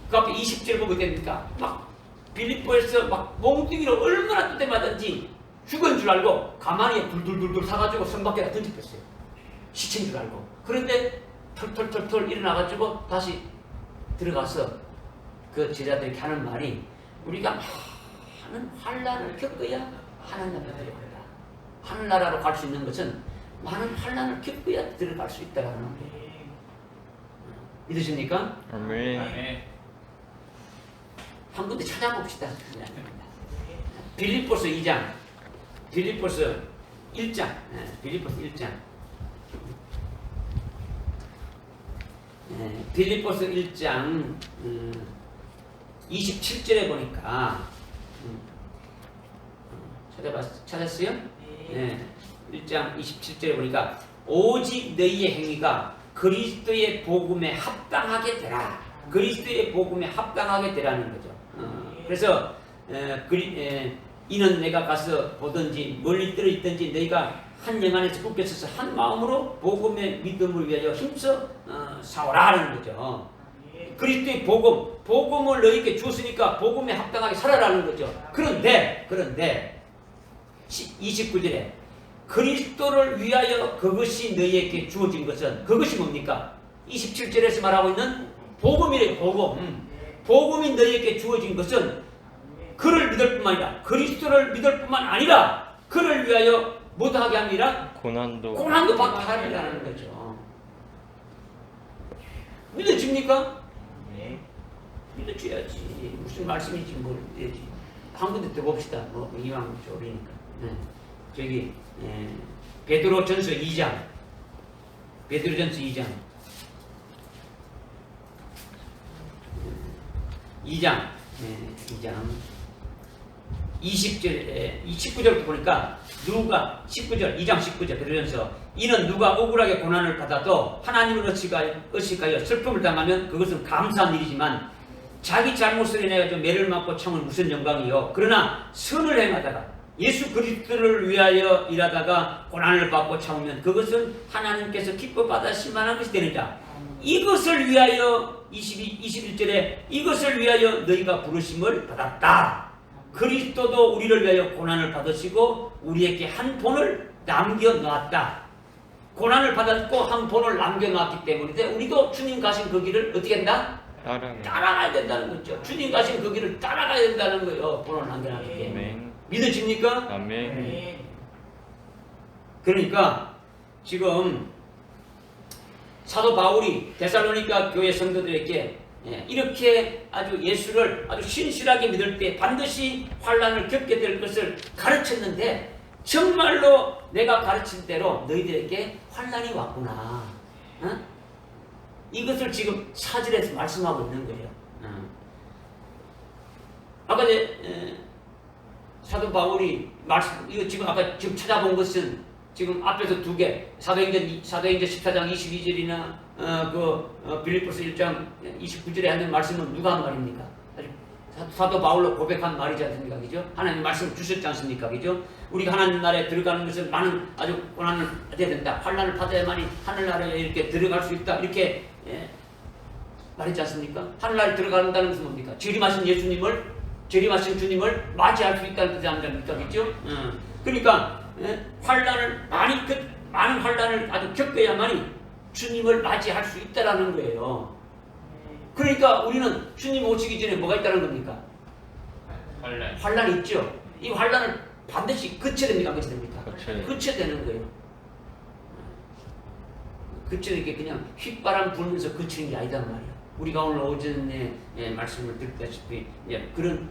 그 앞에 20절 보게 됩니까? 막 빌립보에서 막 몽둥이로 얼마나 뚜대 맞은지 죽은 줄 알고 가만히 둘둘둘둘 사가지고 성 밖에다 던집혔어요. 시체인 줄 알고. 그런데 털털털털 일어나가지고 다시 들어가서 그 제자들이 하는 말이 우리가 많은 환난을 겪어야 하나님 앞에 들어간다. 하늘나라로 갈 수 있는 것은 많은 환난을 겪어야 들어갈 수 있다는 거예요. 믿으십니까? 아멘. 한 군데 찾아봅시다. 빌립보서 2장, 빌립보서 1장, 빌립보서 1장, 빌립보서 1장 27절에 보니까 찾았어요? 네. 1장 27절에 보니까 오직 너희의 행위가 그리스도의 복음에 합당하게 되라. 그리스도의 복음에 합당하게 되라는 거죠. 그래서 이는 내가 가서 보든지 멀리 떨어지든지 너희가 한 영 안에서 굳게 서서 한 마음으로 복음의 믿음을 위하여 힘써 싸우라는 거죠. 그리스도의 복음을 너희에게 주었으니까 복음에 합당하게 살아라는 거죠. 그런데 29절에 그리스도를 위하여 그것이 너희에게 주어진 것은 그것이 뭡니까? 27절에서 말하고 있는 복음이래요. 복음이 너희에게 주어진 것은 그를 믿을 뿐만 아니라 그리스도를 믿을 뿐만 아니라 그를 위하여 못하게 함이라 고난도 받게 하리라는 거죠. 믿어집니까? 네. 믿어줘야지. 무슨 말씀인지 모르지. 한 군데 더 봅시다. 뭐 이왕 좁으니까. 저기 베드로전서 2장. 베드로전서 2장. 2장 20절, 19절부터 보니까 누가 19절, 2장 19절 베드로전서 이는 누가 억울하게 고난을 받아도 하나님을 의식하여 슬픔을 당하면 그것은 감사한 일이지만 자기 잘못을 인하여 매를 맞고 참은 무슨 영광이요. 그러나 선을 행하다가 예수 그리스도를 위하여 일하다가 고난을 받고 참으면 그것은 하나님께서 기뻐 받으실 만한 것이 되느니라. 이것을 위하여 21절에 이것을 위하여 너희가 부르심을 받았다. 그리스도도 우리를 위하여 고난을 받으시고 우리에게 한 본을 남겨놓았다. 고난을 받았고 한 본을 남겨놓았기 때문인데 우리도 주님 가신 그 길을 어떻게 한다? 따라가야 된다는 거죠. 주님 가신 그 길을 따라가야 된다는 거예요. 본을 남겨놨기 때문에. 믿어집니까? 아멘. 그러니까 지금 사도 바울이 데살로니가 교회 성도들에게 이렇게 아주 예수를 아주 신실하게 믿을 때 반드시 환난을 겪게 될 것을 가르쳤는데 정말로 내가 가르친 대로 너희들에게 환난이 왔구나. 이것을 지금 사절에서 말씀하고 있는 거예요. 아까 사도 바울이 이거 지금 아까 지금 찾아본 것은 지금 앞에서 두 개, 사도행전 14장 22절이나 빌립보서 1장 29절에 하는 말씀은 누가 한 말입니까? 사도 바울로 고백한 말이지 않습니까? 그죠? 하나님 말씀 주셨지 않습니까? 그죠? 우리가 하나님 나라에 들어가는 것은 많은 아주 고난을 받아야 된다. 환난을 받아야만이 하늘나라에 이렇게 들어갈 수 있다. 이렇게 말했지 않습니까? 하늘나라에 들어간다는 것은 뭡니까? 재림하신 주님을 맞이할 수 있다는 뜻이 아닙니까? 그죠? 그러니까 환난을 많은 환난을 아주 겪어야만이 주님을 맞이할 수 있다라는 거예요. 그러니까 우리는 주님 오시기 전에 뭐가 있다는 겁니까? 환난이 있죠. 이 환난을 반드시 거쳐야 됩니까? 안 거쳐야 됩니까? 거쳐야 되는 거예요. 거쳐야 이게 그냥 휘바람 불면서 거치는 게 아니단 말이에요. 우리가 오늘 오전에 말씀을 듣다시피 그런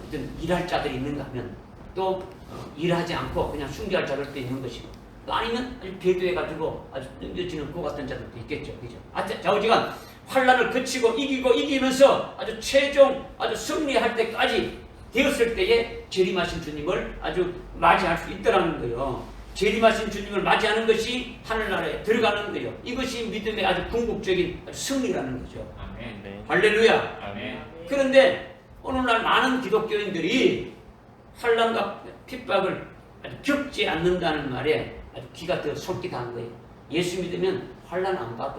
어떤 일할 자들이 있는가 하면 또 일하지 않고 그냥 순교할 자들도 있는 것이고 또 아니면 아주 배도해가지고 아주 넘겨지는 그 같은 자들도 있겠죠. 그죠? 좌우지간 환란을 거치고 이기고 이기면서 아주 최종 아주 승리할 때까지 되었을 때에 재림하신 주님을 아주 맞이할 수 있더라는 거예요. 재림하신 주님을 맞이하는 것이 하늘나라에 들어가는 거예요. 이것이 믿음의 아주 궁극적인 아주 승리라는 거죠. 아멘. 네. 할렐루야. 아멘. 그런데 오늘날 많은 기독교인들이 환란과 핍박을 아주 겪지 않는다는 말에 아주 귀가 더 솔깃한 거예요. 예수 믿으면 환란 안 받아.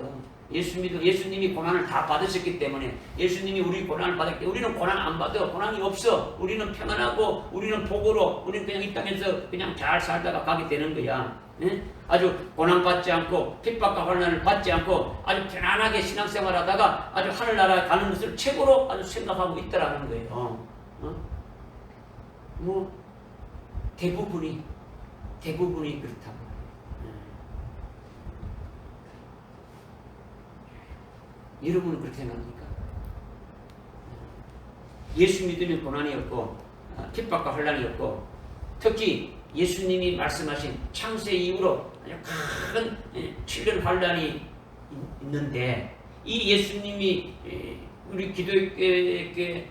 예수님이 고난을 다 받으셨기 때문에 예수님이 우리 고난을 받았기 때문에 우리는 고난 안 받아. 고난이 없어. 우리는 평안하고 우리는 복으로 우리는 그냥 이 땅에서 그냥 잘 살다가 가게 되는 거야. 네? 아주 고난 받지 않고 핍박과 환난을 받지 않고 아주 편안하게 신앙생활하다가 아주 하늘나라에 가는 것을 최고로 아주 생각하고 있다라는 거예요. 뭐 대부분이 그렇다. 여러분은 그렇게 생각합니까? 예수 믿으면 고난이 없고 핍박과 환난이 없고 특히 예수님이 말씀하신 창세 이후로 아주 큰 7년 환난이 있는데 이 예수님이 우리 기독교에게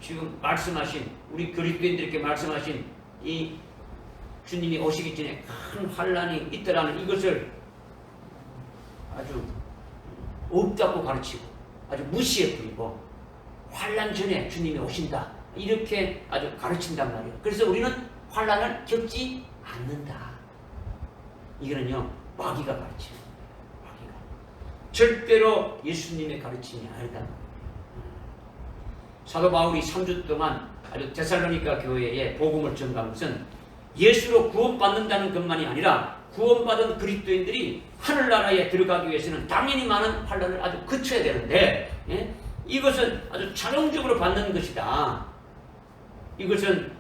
지금 말씀하신 우리 그리스도인들에게 말씀하신 이 주님이 오시기 전에 큰 환난이 있더라는 이것을 아주 없다고 가르치고 아주 무시해버리고 환난 전에 주님이 오신다 이렇게 아주 가르친단 말이에요. 그래서 우리는 환난을 겪지 않는다. 이거는요 마귀가 가르치는 마귀가 절대로 예수님의 가르침이 아니다. 사도 바울이 3주 동안 아주 데살로니가 교회에 복음을 전가한 것은 예수로 구원받는다는 것만이 아니라 구원받은 그리스도인들이 하늘나라에 들어가기 위해서는 당연히 많은 환난을 아주 거쳐야 되는데 이것은 아주 자동적으로 받는 것이다. 이것은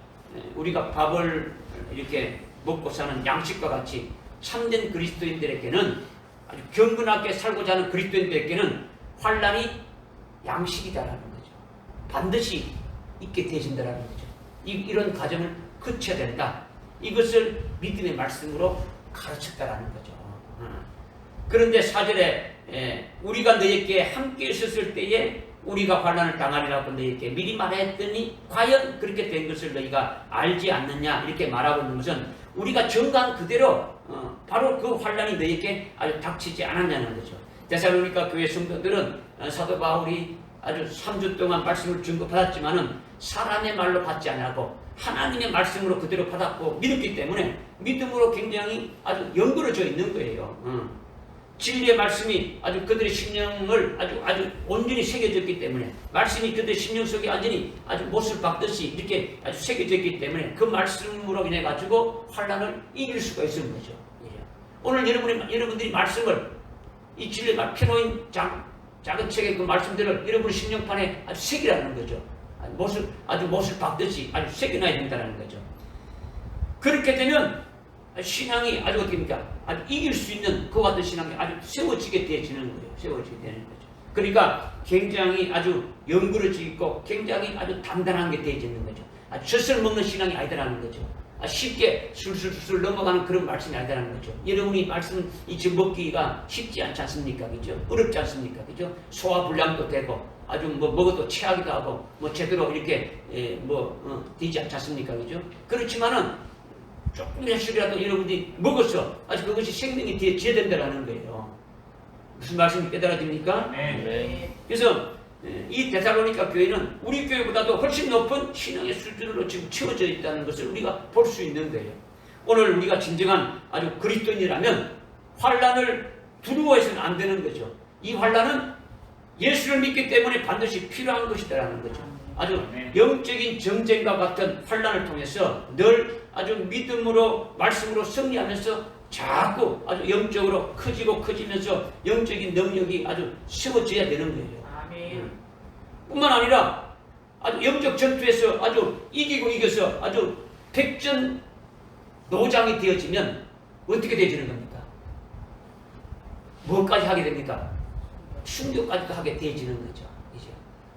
우리가 밥을 이렇게 먹고 사는 양식과 같이 참된 그리스도인들에게는 아주 경건하게 살고자 하는 그리스도인들에게는 환난이 양식이다라는 거죠. 반드시 있게 되신다라는 거죠. 이런 과정을 거쳐야 된다. 이것을 믿음의 말씀으로 가르쳤다라는 거죠. 그런데 4절에 우리가 너에게 함께 있었을 때에 우리가 환난을 당하리라고 너에게 미리 말했더니 과연 그렇게 된 것을 너희가 알지 않느냐 이렇게 말하고 있는 것은 우리가 정한 그대로 바로 그 환난이 너희에게 아주 닥치지 않았냐는 거죠. 데살로니가 교회 성도들은 사도 바울이 아주 3주 동안 말씀을 증거받았지만은 사람의 말로 받지 않고 하나님의 말씀으로 그대로 받았고 믿었기 때문에 믿음으로 굉장히 아주 연결해져 있는 거예요. 진리의 말씀이 아주 그들의 심령을 아주 온전히 새겨졌기 때문에 말씀이 그들의 심령 속에 완전히 아주 못을 박듯이 이렇게 아주 새겨졌기 때문에 그 말씀으로 인해 가지고 환난을 이길 수가 있는 거죠. 오늘 여러분들이 말씀을 이 진리의 말 펴놓은 작은 책의 그 말씀들을 여러분의 심령판에 아주 새기라는 거죠. 아주 못을 박듯이 아주 새겨놔야 된다는 거죠. 그렇게 되면 신앙이 아주 어떻게입니까? 아주 이길 수 있는 그 같은 신앙이 아주 세워지게 되어지는 거예요. 세워지게 되는 거죠. 그러니까 굉장히 아주 연구러져 있고 굉장히 아주 단단한 게 되어지는 거죠. 아주 젖을 먹는 신앙이 아니다라는 거죠. 쉽게 술술술 넘어가는 그런 말씀이 아니다라는 거죠. 여러분이 말씀 지금 먹기가 쉽지 않지 않습니까? 그죠? 어렵지 않습니까? 그죠? 소화불량도 되고 아주 먹어도 체하기도 하고 제대로 이렇게 되지 않지 않습니까? 그죠? 그렇지만은 조금이라도 여러분들이 먹어서 아주 그것이 생명이 되어져야 된다는 거예요. 무슨 말씀이 깨달아집니까? 네. 그래서 이 데살로니가 교회는 우리 교회보다도 훨씬 높은 신앙의 수준으로 지금 채워져 있다는 것을 우리가 볼 수 있는 거예요. 오늘 우리가 진정한 아주 그리스도인이라면 환난을 두려워해서는 안 되는 거죠. 이 환난은 예수를 믿기 때문에 반드시 필요한 것이다라는 거죠. 아주 영적인 정쟁과 같은 환난을 통해서 늘 아주 믿음으로 말씀으로 승리하면서 자꾸 아주 영적으로 커지면서 영적인 능력이 아주 세워져야 되는 거예요. 아멘. 뿐만 아니라 아주 영적 전투에서 아주 이겨서 아주 백전노장이 되어지면 어떻게 되어지는 겁니까? 뭐까지 하게 됩니까? 순교까지도 하게 되어지는 거죠.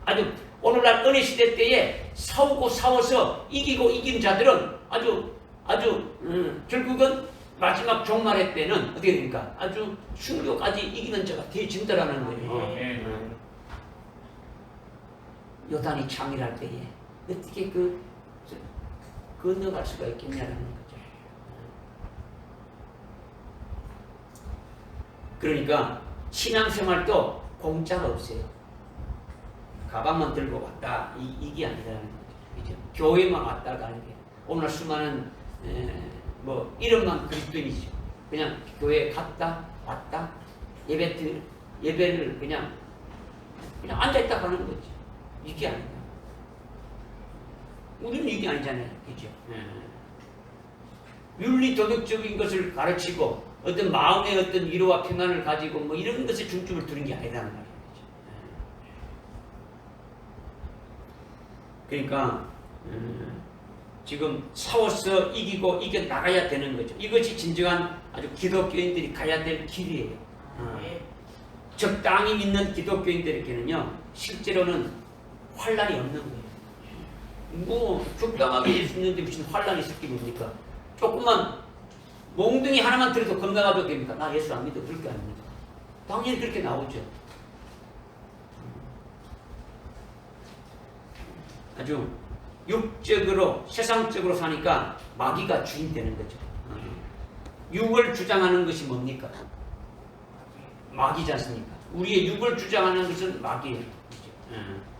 아주 오늘날 은혜 시대 때에 싸워서 이긴 자들은 결국은 마지막 종말의 때는 어떻게 됩니까? 아주 순교까지 이기는 자가 되어진다라는 거예요. 아멘. 요단이 창일할 때에 어떻게 건너갈 수가 있겠냐라는 거죠. 그러니까 신앙생활도 공짜가 없어요. 가방만 들고 왔다 이게 아니라는 거죠. 그죠? 교회만 왔다 가는 게 오늘 수많은 뭐 이름만 그리스도인이죠. 그냥 교회 갔다 왔다 예배를 그냥 앉아있다 가는 거지. 이게 아니야. 우리는 이게 아니잖아요. 그죠? 윤리 도덕적인 것을 가르치고 어떤 마음의 어떤 위로와 평안을 가지고 뭐 이런 것에 중점을 두는 게 아니라는 말이에요. 그러니까 지금 싸워서 이기고 이겨 나가야 되는 거죠. 이것이 진정한 아주 기독교인들이 가야 될 길이에요. 적당히 믿는 기독교인들에게는요, 실제로는 환란이 없는 거예요. 뭐 적당하게 있는데 무슨 환란이 있을 게 뭡니까? 조금만 몽둥이 하나만 들어도 건강하도 됩니까? 나 예수 안 믿어. 그럴 게 아닙니까? 당연히 그렇게 나오죠. 아주 육적으로 세상적으로 사니까 마귀가 주인 되는 거죠. 육을 주장하는 것이 뭡니까? 마귀지 않습니까? 우리의 육을 주장하는 것은 마귀예요.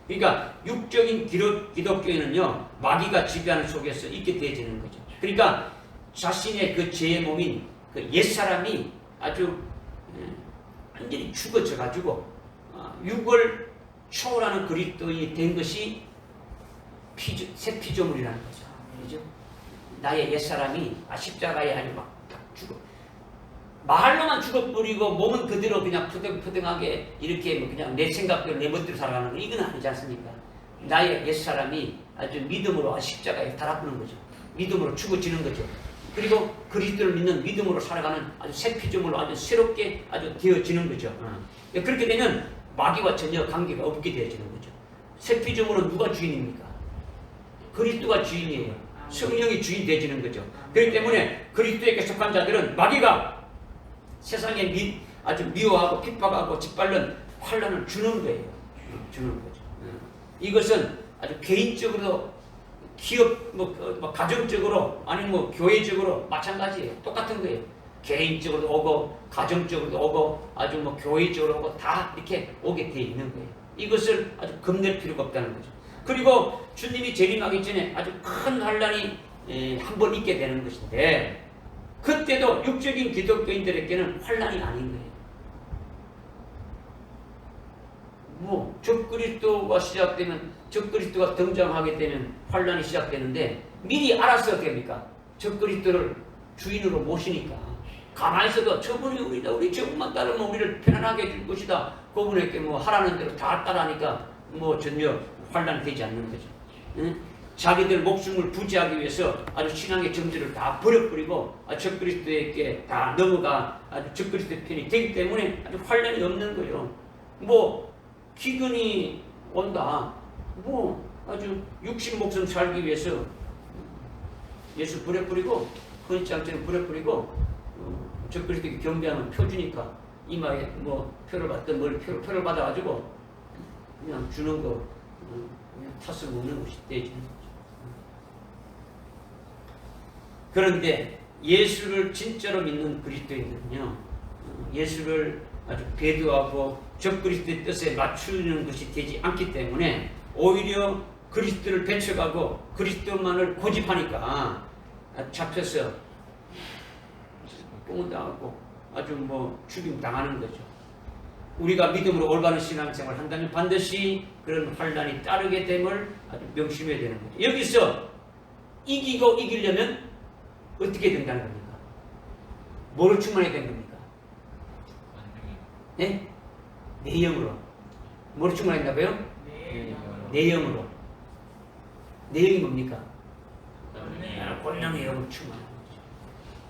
그러니까 육적인 기독교인은요, 마귀가 지배하는 속에서 있게 되어지는 거죠. 그러니까 자신의 그 죄의 몸인 그 옛사람이 아주 완전히 죽어져 가지고 육을 초월하는 그리스도인이 된 것이 새 피조물이라는 거죠. 그죠? 나의 옛사람이 십자가에 아주 막 죽어. 말로만 죽어버리고 몸은 그대로 그냥 푸등푸등하게 이렇게 그냥 내 생각대로 내 멋대로 살아가는 거 이건 아니지 않습니까? 나의 옛사람이 아주 믿음으로 십자가에 달아붙는 거죠. 믿음으로 죽어지는 거죠. 그리고 그리스도를 믿는 믿음으로 살아가는 아주 새 피조물로 아주 새롭게 아주 되어지는 거죠. 그렇게 되면 마귀와 전혀 관계가 없게 되어지는 거죠. 새 피조물은 누가 주인입니까? 그리스도가 주인이에요. 성령이 주인 되어지는 거죠. 그렇기 때문에 그리스도에게 속한 자들은 마귀가 세상에 아주 미워하고 핍박하고 짓밟는 환란을 주는 거예요. 주는 거죠. 이것은 아주 개인적으로 기업, 가정적으로 아니면 뭐 교회적으로 마찬가지예요. 똑같은 거예요. 개인적으로도 오고 가정적으로도 오고 아주 뭐 교회적으로 오고 다 이렇게 오게 돼 있는 거예요. 이것을 아주 겁낼 필요가 없다는 거죠. 그리고 주님이 재림하기 전에 아주 큰 환란이 한 번 있게 되는 것인데 그때도 육적인 기독교인들에게는 환란이 아닌 거예요. 뭐 적그리스도가 시작되면 적그리스도가 등장하게 되면 환란이 시작되는데 미리 알아서 어떻게 합니까? 적그리스도를 주인으로 모시니까 가만히 있어도 저분이 우리 저분만 따르면 우리를 편안하게 해줄 것이다. 그분에게 뭐 하라는 대로 다 따라하니까 뭐 전혀 환란이 되지 않는 거죠. 응? 자기들 목숨을 부지하기 위해서 아주 신앙의 정죄를 다 버려버리고 적그리스도에게 다 넘어가 아주 적그리스도의 편이 되기 때문에 아주 환란이 없는 거예요. 뭐 기근이 온다. 뭐 아주 육신 목숨 살기 위해서 예수 버려버리고 헌장처럼 버려버리고 적그리스도에게 경배하는 표주니까 이마에 뭐 표를 받든 뭘 표를 받아가지고 그냥 주는 거 그냥 탓을 먹는 것이 되지. 그런데 예수를 진짜로 믿는 그리스도인들은요, 예수를 아주 배도하고 적그리스도의 뜻에 맞추는 것이 되지 않기 때문에 오히려 그리스도를 배척하고 그리스도만을 고집하니까 잡혀서 꽁을 당하고 아주 뭐 죽임 당하는 거죠. 우리가 믿음으로 올바른 신앙생활을 한다면 반드시 그런 환란이 따르게 됨을 아주 명심해야 되는 거죠. 여기서 이기고 이기려면 어떻게 된다는 겁니까? 뭐로 충만해야 되는 겁니까? 네? 내 영으로. 뭐로 충만한다고요? 내 영으로. 내 영이 뭡니까? 권능의 영으로 충만한 거죠.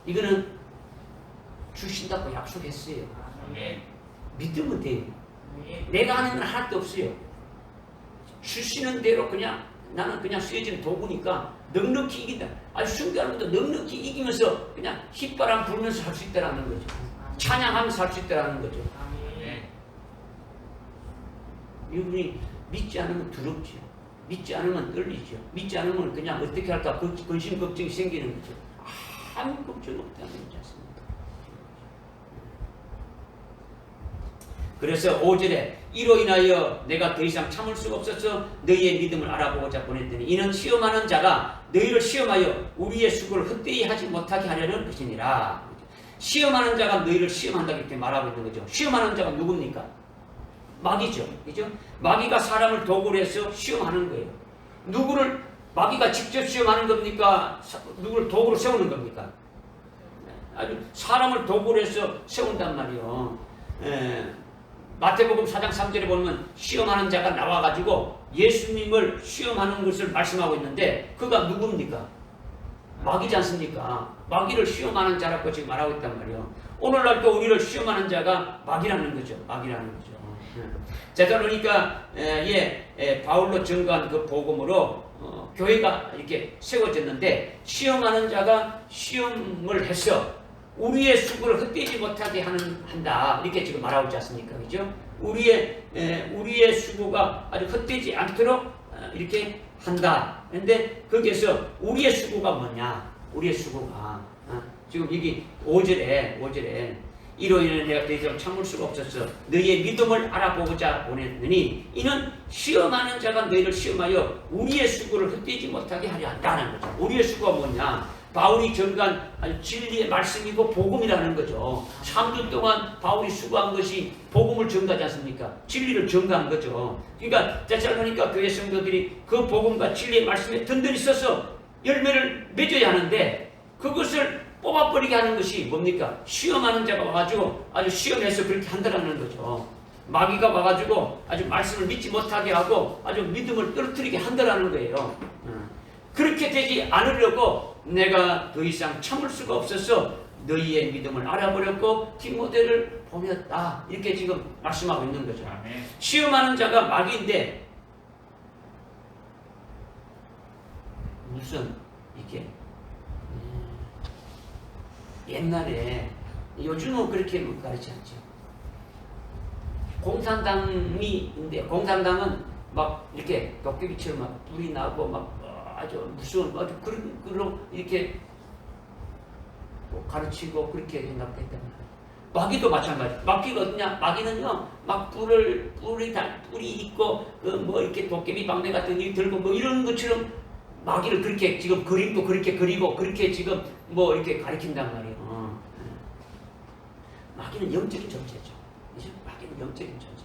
이거는 주신다고 약속했어요. 믿으면 돼요. 내가 하는 건 하나도 없어요. 주시는 대로 그냥 나는 그냥 쓰여진 도구니까 넉넉히 이긴다. 아주 순교하는 것도 넉넉히 이기면서 그냥 휘바람 불면서 할 수 있다라는 거죠. 찬양하면서 할 수 있다라는 거죠. 아멘. 이분이 믿지 않으면 두렵죠. 믿지 않으면 떨리죠. 믿지 않으면 그냥 어떻게 할까 근심 걱정이 생기는 거죠. 아무 걱정 없다는 거지 않습니까? 그래서 5절에 이로 인하여 내가 더 이상 참을 수가 없어서 너희의 믿음을 알아보고자 보냈더니 이는 시험하는 자가 너희를 시험하여 우리의 수고를 헛되이 하지 못하게 하려는 것이니라. 시험하는 자가 너희를 시험한다 이렇게 말하고 있는 거죠. 시험하는 자가 누굽니까? 마귀죠. 그죠? 마귀가 사람을 도구로 해서 시험하는 거예요. 누구를 마귀가 직접 시험하는 겁니까? 누구를 도구로 세우는 겁니까? 아주 사람을 도구로 해서 세운단 말이에요. 마태복음 4장 3절에 보면 시험하는 자가 나와가지고 예수님을 시험하는 것을 말씀하고 있는데 그가 누굽니까? 마귀지 않습니까? 마귀를 시험하는 자라고 지금 말하고 있단 말이에요. 오늘날도 우리를 시험하는 자가 마귀라는 거죠. 마귀라는 거죠. 그러니까 바울로 증거한 그 복음으로 교회가 이렇게 세워졌는데 시험하는 자가 시험을 해서 우리의 수고를 헛되지 못하게 한다 이렇게 지금 말하고 있지 않습니까? 그죠? 우리의 수고가 아주 헛되지 않도록 이렇게 한다. 그런데 거기에서 우리의 수고가 뭐냐? 우리의 수고가 지금 여기 5절에 이로 인해 내가 더 이상 참을 수가 없었어. 너희의 믿음을 알아보고자 보냈느니 이는 시험하는 자가 너희를 시험하여 우리의 수고를 헛되지 못하게 하려 한다는 거죠. 우리의 수고가 뭐냐? 바울이 전간 진리의 말씀이고 복음이라는 거죠. 3주 동안 바울이 수고한 것이 복음을 전가하지 않습니까? 진리를 전가한 거죠. 그러니까 데살로니가 교회 성도들이 그 복음과 진리의 말씀에 든든히 서서 열매를 맺어야 하는데 그것을 뽑아버리게 하는 것이 뭡니까? 시험하는 자가 와가지고 아주 시험해서 그렇게 한다는 거죠. 마귀가 와가지고 아주 말씀을 믿지 못하게 하고 아주 믿음을 떨어뜨리게 한다는 거예요. 그렇게 되지 않으려고 내가 더 이상 참을 수가 없어서 너희의 믿음을 알아버렸고 디모데를 보냈다. 이렇게 지금 말씀하고 있는 거죠. 아멘. 시험하는 자가 마귀인데 무슨 이게 옛날에 요즘은 그렇게 가르치지 않죠. 공산당이 있는데 공산당은 막 이렇게 도깨비처럼 막 불이 나고 막 아주 무서운 아주 그런 이렇게 가르치고 그렇게 생각했단 말이에요. 마귀도 마찬가지. 마귀가 어떠냐? 마귀는요 막 뿔이 있고 뭐 이렇게 도깨비 방패 같은 일 들고 뭐 이런 것처럼 마귀를 그렇게 지금 그림도 그렇게 그리고 그렇게 지금 뭐 이렇게 가르친단 말이에요. 마귀는 영적인 존재죠. 마귀는 영적인 존재예요.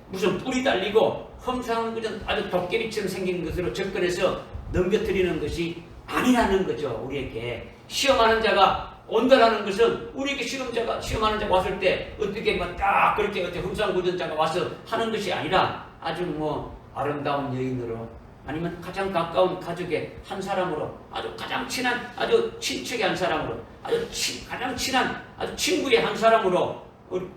무슨 뿔이 달리고 험상한 것은 아주 도깨비처럼 생긴 것으로 접근해서 넘겨뜨리는 것이 아니라는 거죠. 우리에게 시험하는 자가 온다라는 것은 우리에게 시험하는 자가 왔을 때 어떻게 막 딱 그렇게 험상궂은 자가 와서 하는 것이 아니라 아주 뭐 아름다운 여인으로 아니면 가장 가까운 가족의 한 사람으로 아주 가장 친한 아주 친척의 한 사람으로 가장 친한 아주 친구의 한 사람으로 우리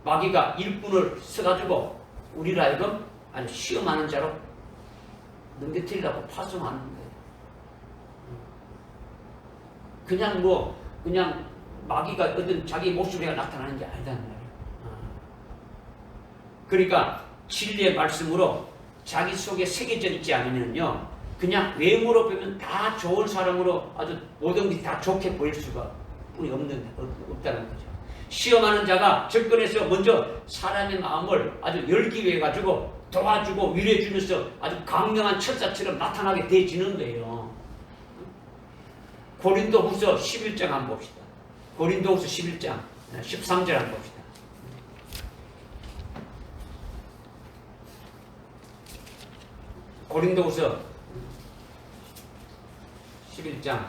마귀가 일꾼을 써가지고 우리를 하여금 아주 시험하는 자로 넘겨뜨리라고 파송하는 거예요. 그냥 마귀가 어떤 자기 목소리가 나타나는 게 아니라는 말이에요. 그러니까 진리의 말씀으로 자기 속에 새겨져 있지 않으면요, 그냥 외모로 보면 다 좋은 사람으로 아주 모든 것이 다 좋게 보일 수가 없다는 거죠. 시험하는 자가 접근해서 먼저 사람의 마음을 아주 열기 위해 가지고 도와주고 위로해주면서 아주 강력한 철사처럼 나타나게 되어지는 거예요. 고린도후서 11장 한번 봅시다. 고린도후서 11장 13절 한번 봅시다. 고린도후서 11장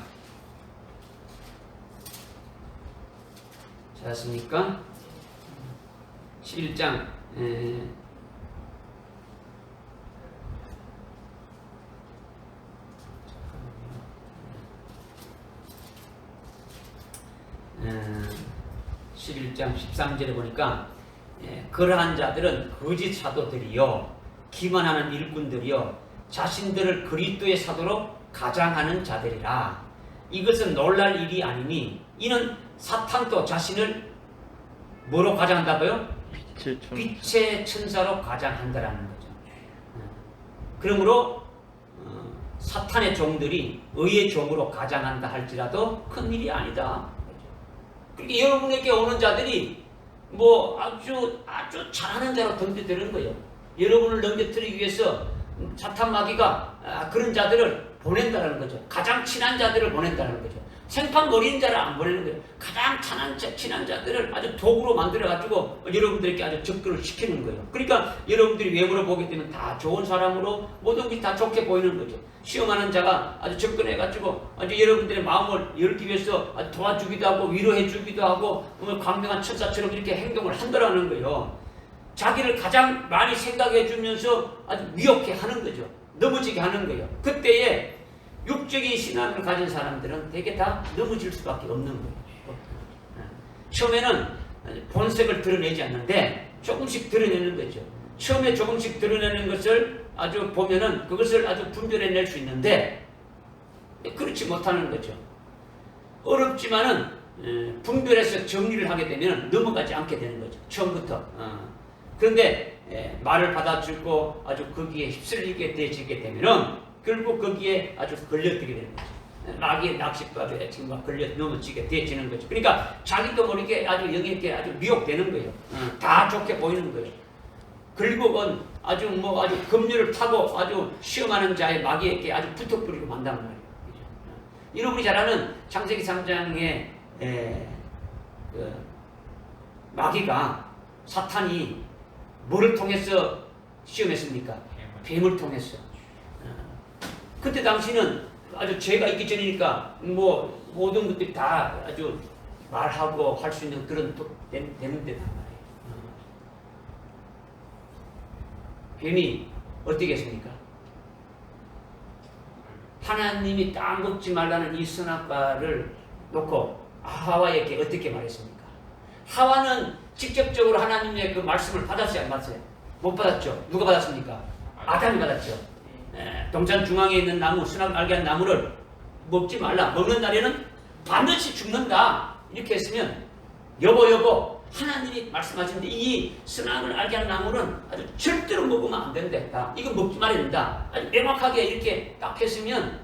찾았습니까? 11장 11장 13절에 보니까 그러한 자들은 거짓 사도들이요 기만하는 일꾼들이요 자신들을 그리스도의 사도로 가장하는 자들이라. 이것은 놀랄 일이 아니니 이는 사탄도 자신을 뭐로 가장한다고요? 빛의 천사로 가장한다라는 거죠. 그러므로 사탄의 종들이 의의 종으로 가장한다 할지라도 큰 일이 아니다. 그러니까 여러분에게 오는 자들이 뭐 아주 잘하는 자로 덤벼드는 거예요. 여러분을 넘겨뜨리기 위해서 사탄 마귀가 그런 자들을 보낸다는 거죠. 가장 친한 자들을 보낸다는 거죠. 생판 버리는 자를 안 보내는 거예요. 가장 친한 자들을 아주 도구로 만들어가지고 여러분들에게 아주 접근을 시키는 거예요. 그러니까 여러분들이 외모를 보게 되면 다 좋은 사람으로 모든 것이 다 좋게 보이는 거죠. 시험하는 자가 아주 접근해가지고 아주 여러분들의 마음을 열기 위해서 아주 도와주기도 하고 위로해주기도 하고 광명한 천사처럼 이렇게 행동을 한다라는 거예요. 자기를 가장 많이 생각해주면서 아주 미혹해 하는 거죠. 넘어지게 하는 거예요. 그때에 육적인 신앙을 가진 사람들은 되게 다 넘어질 수밖에 없는 거예요. 처음에는 본색을 드러내지 않는데 조금씩 드러내는 거죠. 처음에 조금씩 드러내는 것을 아주 보면은 그것을 아주 분별해낼 수 있는데 그렇지 못하는 거죠. 어렵지만은 분별해서 정리를 하게 되면 넘어가지 않게 되는 거죠. 처음부터. 그런데 말을 받아주고 아주 거기에 휩쓸리게 되지게 되면은 결국 거기에 아주 걸려들게 되는 거죠. 마귀의 낚싯밥에 지금 걸려 넘어지게 되어지는 거죠. 그러니까 자기도 모르게 아주 여기에 아주 미혹되는 거예요. 다 좋게 보이는 거예요. 결국은 아주 급류를 타고 아주 시험하는 자의 마귀에게 아주 붙어버리고 만단 말이에요. 여러분이 잘 아는 창세기 3장에 그 마귀가 사탄이 뭐를 통해서 시험했습니까? 뱀을 통해서. 그때 당시는 아주 죄가 있기 전이니까 뭐 모든 것들이 다 아주 말하고 할 수 있는 그런 되는 데단 말이에요. 뱀이 어떻게 했습니까? 하나님이 딱 먹지 말라는 이 선악과를 놓고 하와에게 어떻게 말했습니까? 하와는 직접적으로 하나님의 그 말씀을 받았어요, 안 받았어요? 못 받았죠. 누가 받았습니까? 아담이 받았죠. 동산 중앙에 있는 나무, 선악을 알게 한 나무를 먹지 말라. 먹는 날에는 반드시 죽는다. 이렇게 했으면 여보 하나님이 말씀하시는데 이 선악을 알게 한 나무는 아주 절대로 먹으면 안 된다. 이거 먹지 말아야 된다. 아주 명확하게 이렇게 딱 했으면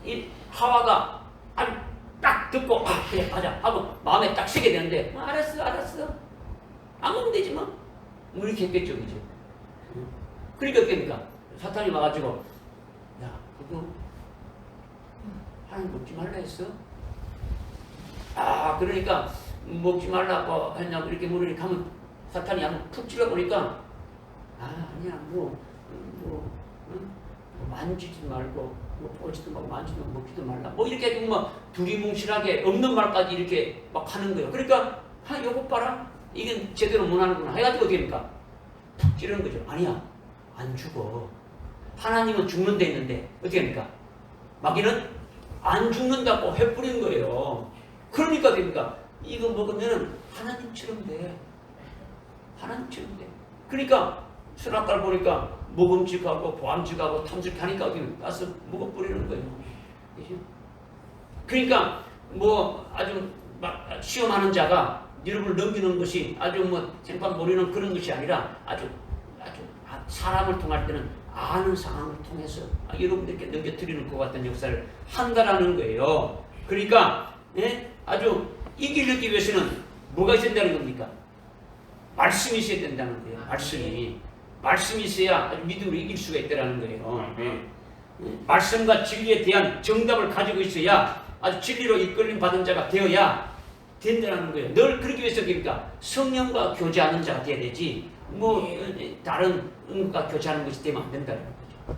이 하와가 아주 딱 듣고 그래 가자 하고 마음에 딱 쓰게 되는데 알았어 안 먹으면 되지 뭐 이렇게 했겠죠. 그죠? 그러니까 어떻습니까? 사탄이 와가지고 야 그거 하나님 먹지 말라 했어? 그러니까 먹지 말라고 했냐고 이렇게 물으니까 하면 사탄이 한번 푹 찔러보니까 아니야 만지지 말고 보지도 말고 만지도 말고 먹지도 말라 이렇게 해도 두리뭉실하게 없는 말까지 이렇게 막 하는 거예요. 그러니까 요거 봐라 이건 제대로 못 하는구나 해가지고 어떻게 합니까? 푹 찌르는 거죠. 아니야 안 죽어. 하나님은 죽는 데 있는데 어떻게 합니까? 마귀는 안 죽는다고 해버린 거예요. 그러니까 됩니까? 이거 먹으면 하나님처럼 돼. 하나님처럼 돼. 그러니까 선악과를 보니까 먹음직하고 보암직하고 탐직하니까 어떻게 가서 먹어버리는 거예요. 그렇죠? 그러니까 아주 시험하는 자가 여러분을 넘기는 것이 아주 생판 모르는 그런 것이 아니라 아주 사람을 통할 때는 아는 상황을 통해서 여러분들께 넘겨드리는 것 같은 역사를 한다라는 거예요. 그러니까 아주 이기기 위해서는 뭐가 있어야 된다는 겁니까? 말씀이 있어야 된다는 거예요. 말씀이 있어야 아주 믿음으로 이길 수가 있다는 거예요. 말씀과 진리에 대한 정답을 가지고 있어야 아주 진리로 이끌림 받은 자가 되어야 된다는 거예요. 늘 그러기 위해서 그러니까 성령과 교제하는 자가 되어야 되지 다른 것과 교제하는 것이 되면 안 된다는 거죠.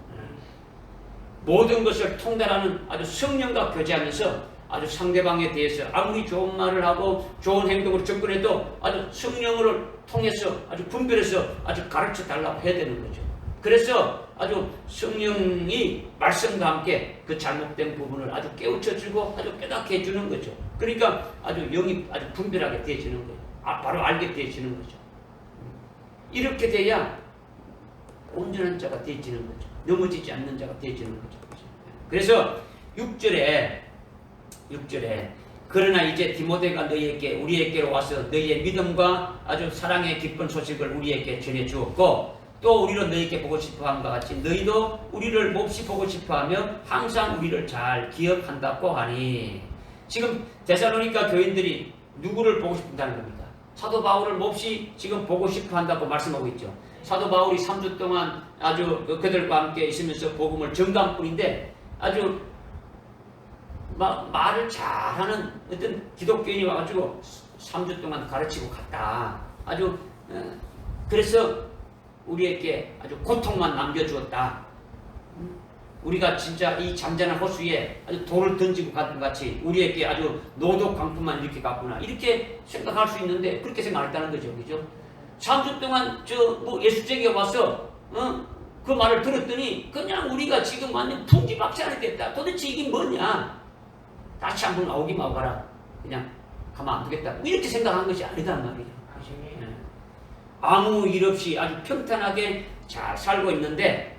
모든 것을 통달하는 아주 성령과 교제하면서 아주 상대방에 대해서 아무리 좋은 말을 하고 좋은 행동으로 접근해도 아주 성령을 통해서 아주 분별해서 아주 가르쳐 달라고 해야 되는 거죠. 그래서 아주 성령이 말씀과 함께 그 잘못된 부분을 아주 깨우쳐주고 아주 깨닫게 해주는 거죠. 그러니까 아주 영이 아주 분별하게 되어지는 거예요. 바로 알게 되어지는 거죠. 이렇게 돼야 온전한 자가 되어지는 거죠. 넘어지지 않는 자가 되어지는 거죠. 그래서 6절에 그러나 이제 디모데가 우리에게로 와서 너희의 믿음과 아주 사랑의 기쁜 소식을 우리에게 전해 주었고 또 우리로 너희에게 보고 싶어함과 같이 너희도 우리를 몹시 보고 싶어하며 항상 우리를 잘 기억한다고 하니 지금 데살로니가 교인들이 누구를 보고 싶다는 겁니까? 사도 바울을 몹시 지금 보고 싶어한다고 말씀하고 있죠. 사도 바울이 3주 동안 아주 그들과 함께 있으면서 복음을 전가한 뿐인데 아주 말을 잘하는 어떤 기독교인이 와가지고 3주 동안 가르치고 갔다. 아주 그래서 우리에게 아주 고통만 남겨주었다. 우리가 진짜 이 잠잠한 호수에 아주 돌을 던지고 갔던 같이 우리에게 아주 노도 광풍만 이렇게 갔구나. 이렇게 생각할 수 있는데 그렇게 생각했다는 거죠. 그죠? 3주 동안 뭐 예수쟁이가 와서 그 말을 들었더니 그냥 우리가 지금 완전 풍지박산이 됐다. 도대체 이게 뭐냐? 다시 한번 나오기 마가라. 그냥 가만 안 두겠다. 이렇게 생각한 것이 아니단 말이에요. 네. 아무 일 없이 아주 평탄하게 잘 살고 있는데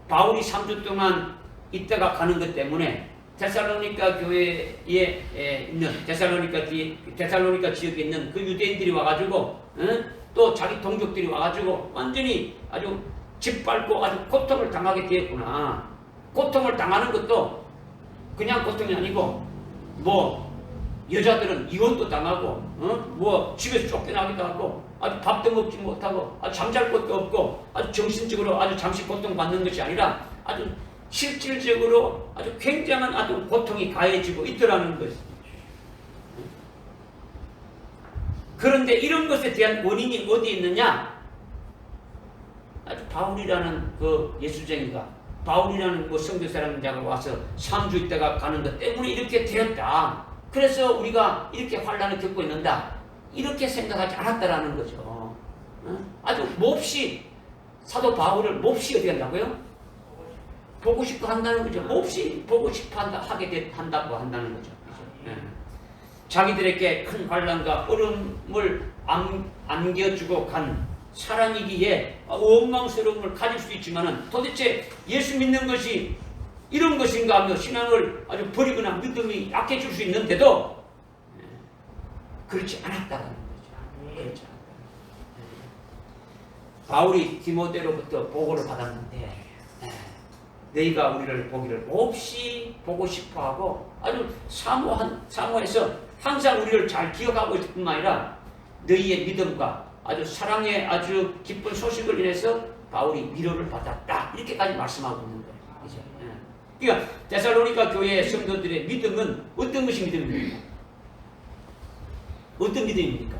바울이 3주 동안 있다가 가는 것 때문에 데살로니가 교회에 있는 데살로니가 지역에 있는 그 유대인들이 와가지고 또 자기 동족들이 와가지고 완전히 아주 짓밟고 아주 고통을 당하게 되었구나. 고통을 당하는 것도 그냥 고통이 아니고 뭐 여자들은 이혼도 당하고 뭐 집에서 쫓겨나기도 하고 아주 밥도 먹지 못하고 아주 잠잘 곳도 없고 아주 정신적으로 아주 잠시 고통받는 것이 아니라 아주 실질적으로 아주 굉장한 아주 고통이 가해지고 있더라는 것입니다. 그런데 이런 것에 대한 원인이 어디에 있느냐? 아주 바울이라는 그 예수쟁이가 바울이라는 그 성도 사람자가 와서 3주 있다가 가는 것 때문에 이렇게 되었다. 그래서 우리가 이렇게 환난을 겪고 있는다. 이렇게 생각하지 않았다라는 거죠. 아주 몹시 사도 바울을 몹시 어디 한다고요? 보고 싶어 한다는 거죠. 몹시 보고 싶어 한다고 한다는 거죠. 자기들에게 큰 환난과 어려움을 안겨주고 간 사람이기에 원망스러움을 가질 수 있지만은 도대체 예수 믿는 것이 이런 것인가 하며 신앙을 아주 버리거나 믿음이 약해질 수 있는데도 그렇지 않았다는 거죠. 그렇지 않았다. 바울이 디모데로부터 보고를 받았는데 너희가 우리를 보기를 몹시 보고 싶어하고 아주 사모해서 항상 우리를 잘 기억하고 있을 뿐만 아니라 너희의 믿음과 아주 사랑의 아주 기쁜 소식을 인해서 바울이 위로를 받았다. 이렇게까지 말씀하고 있는 거예요. 그죠? 그러니까 데살로니가 교회의 성도들의 믿음은 어떤 것이 믿음입니까? 어떤 믿음입니까?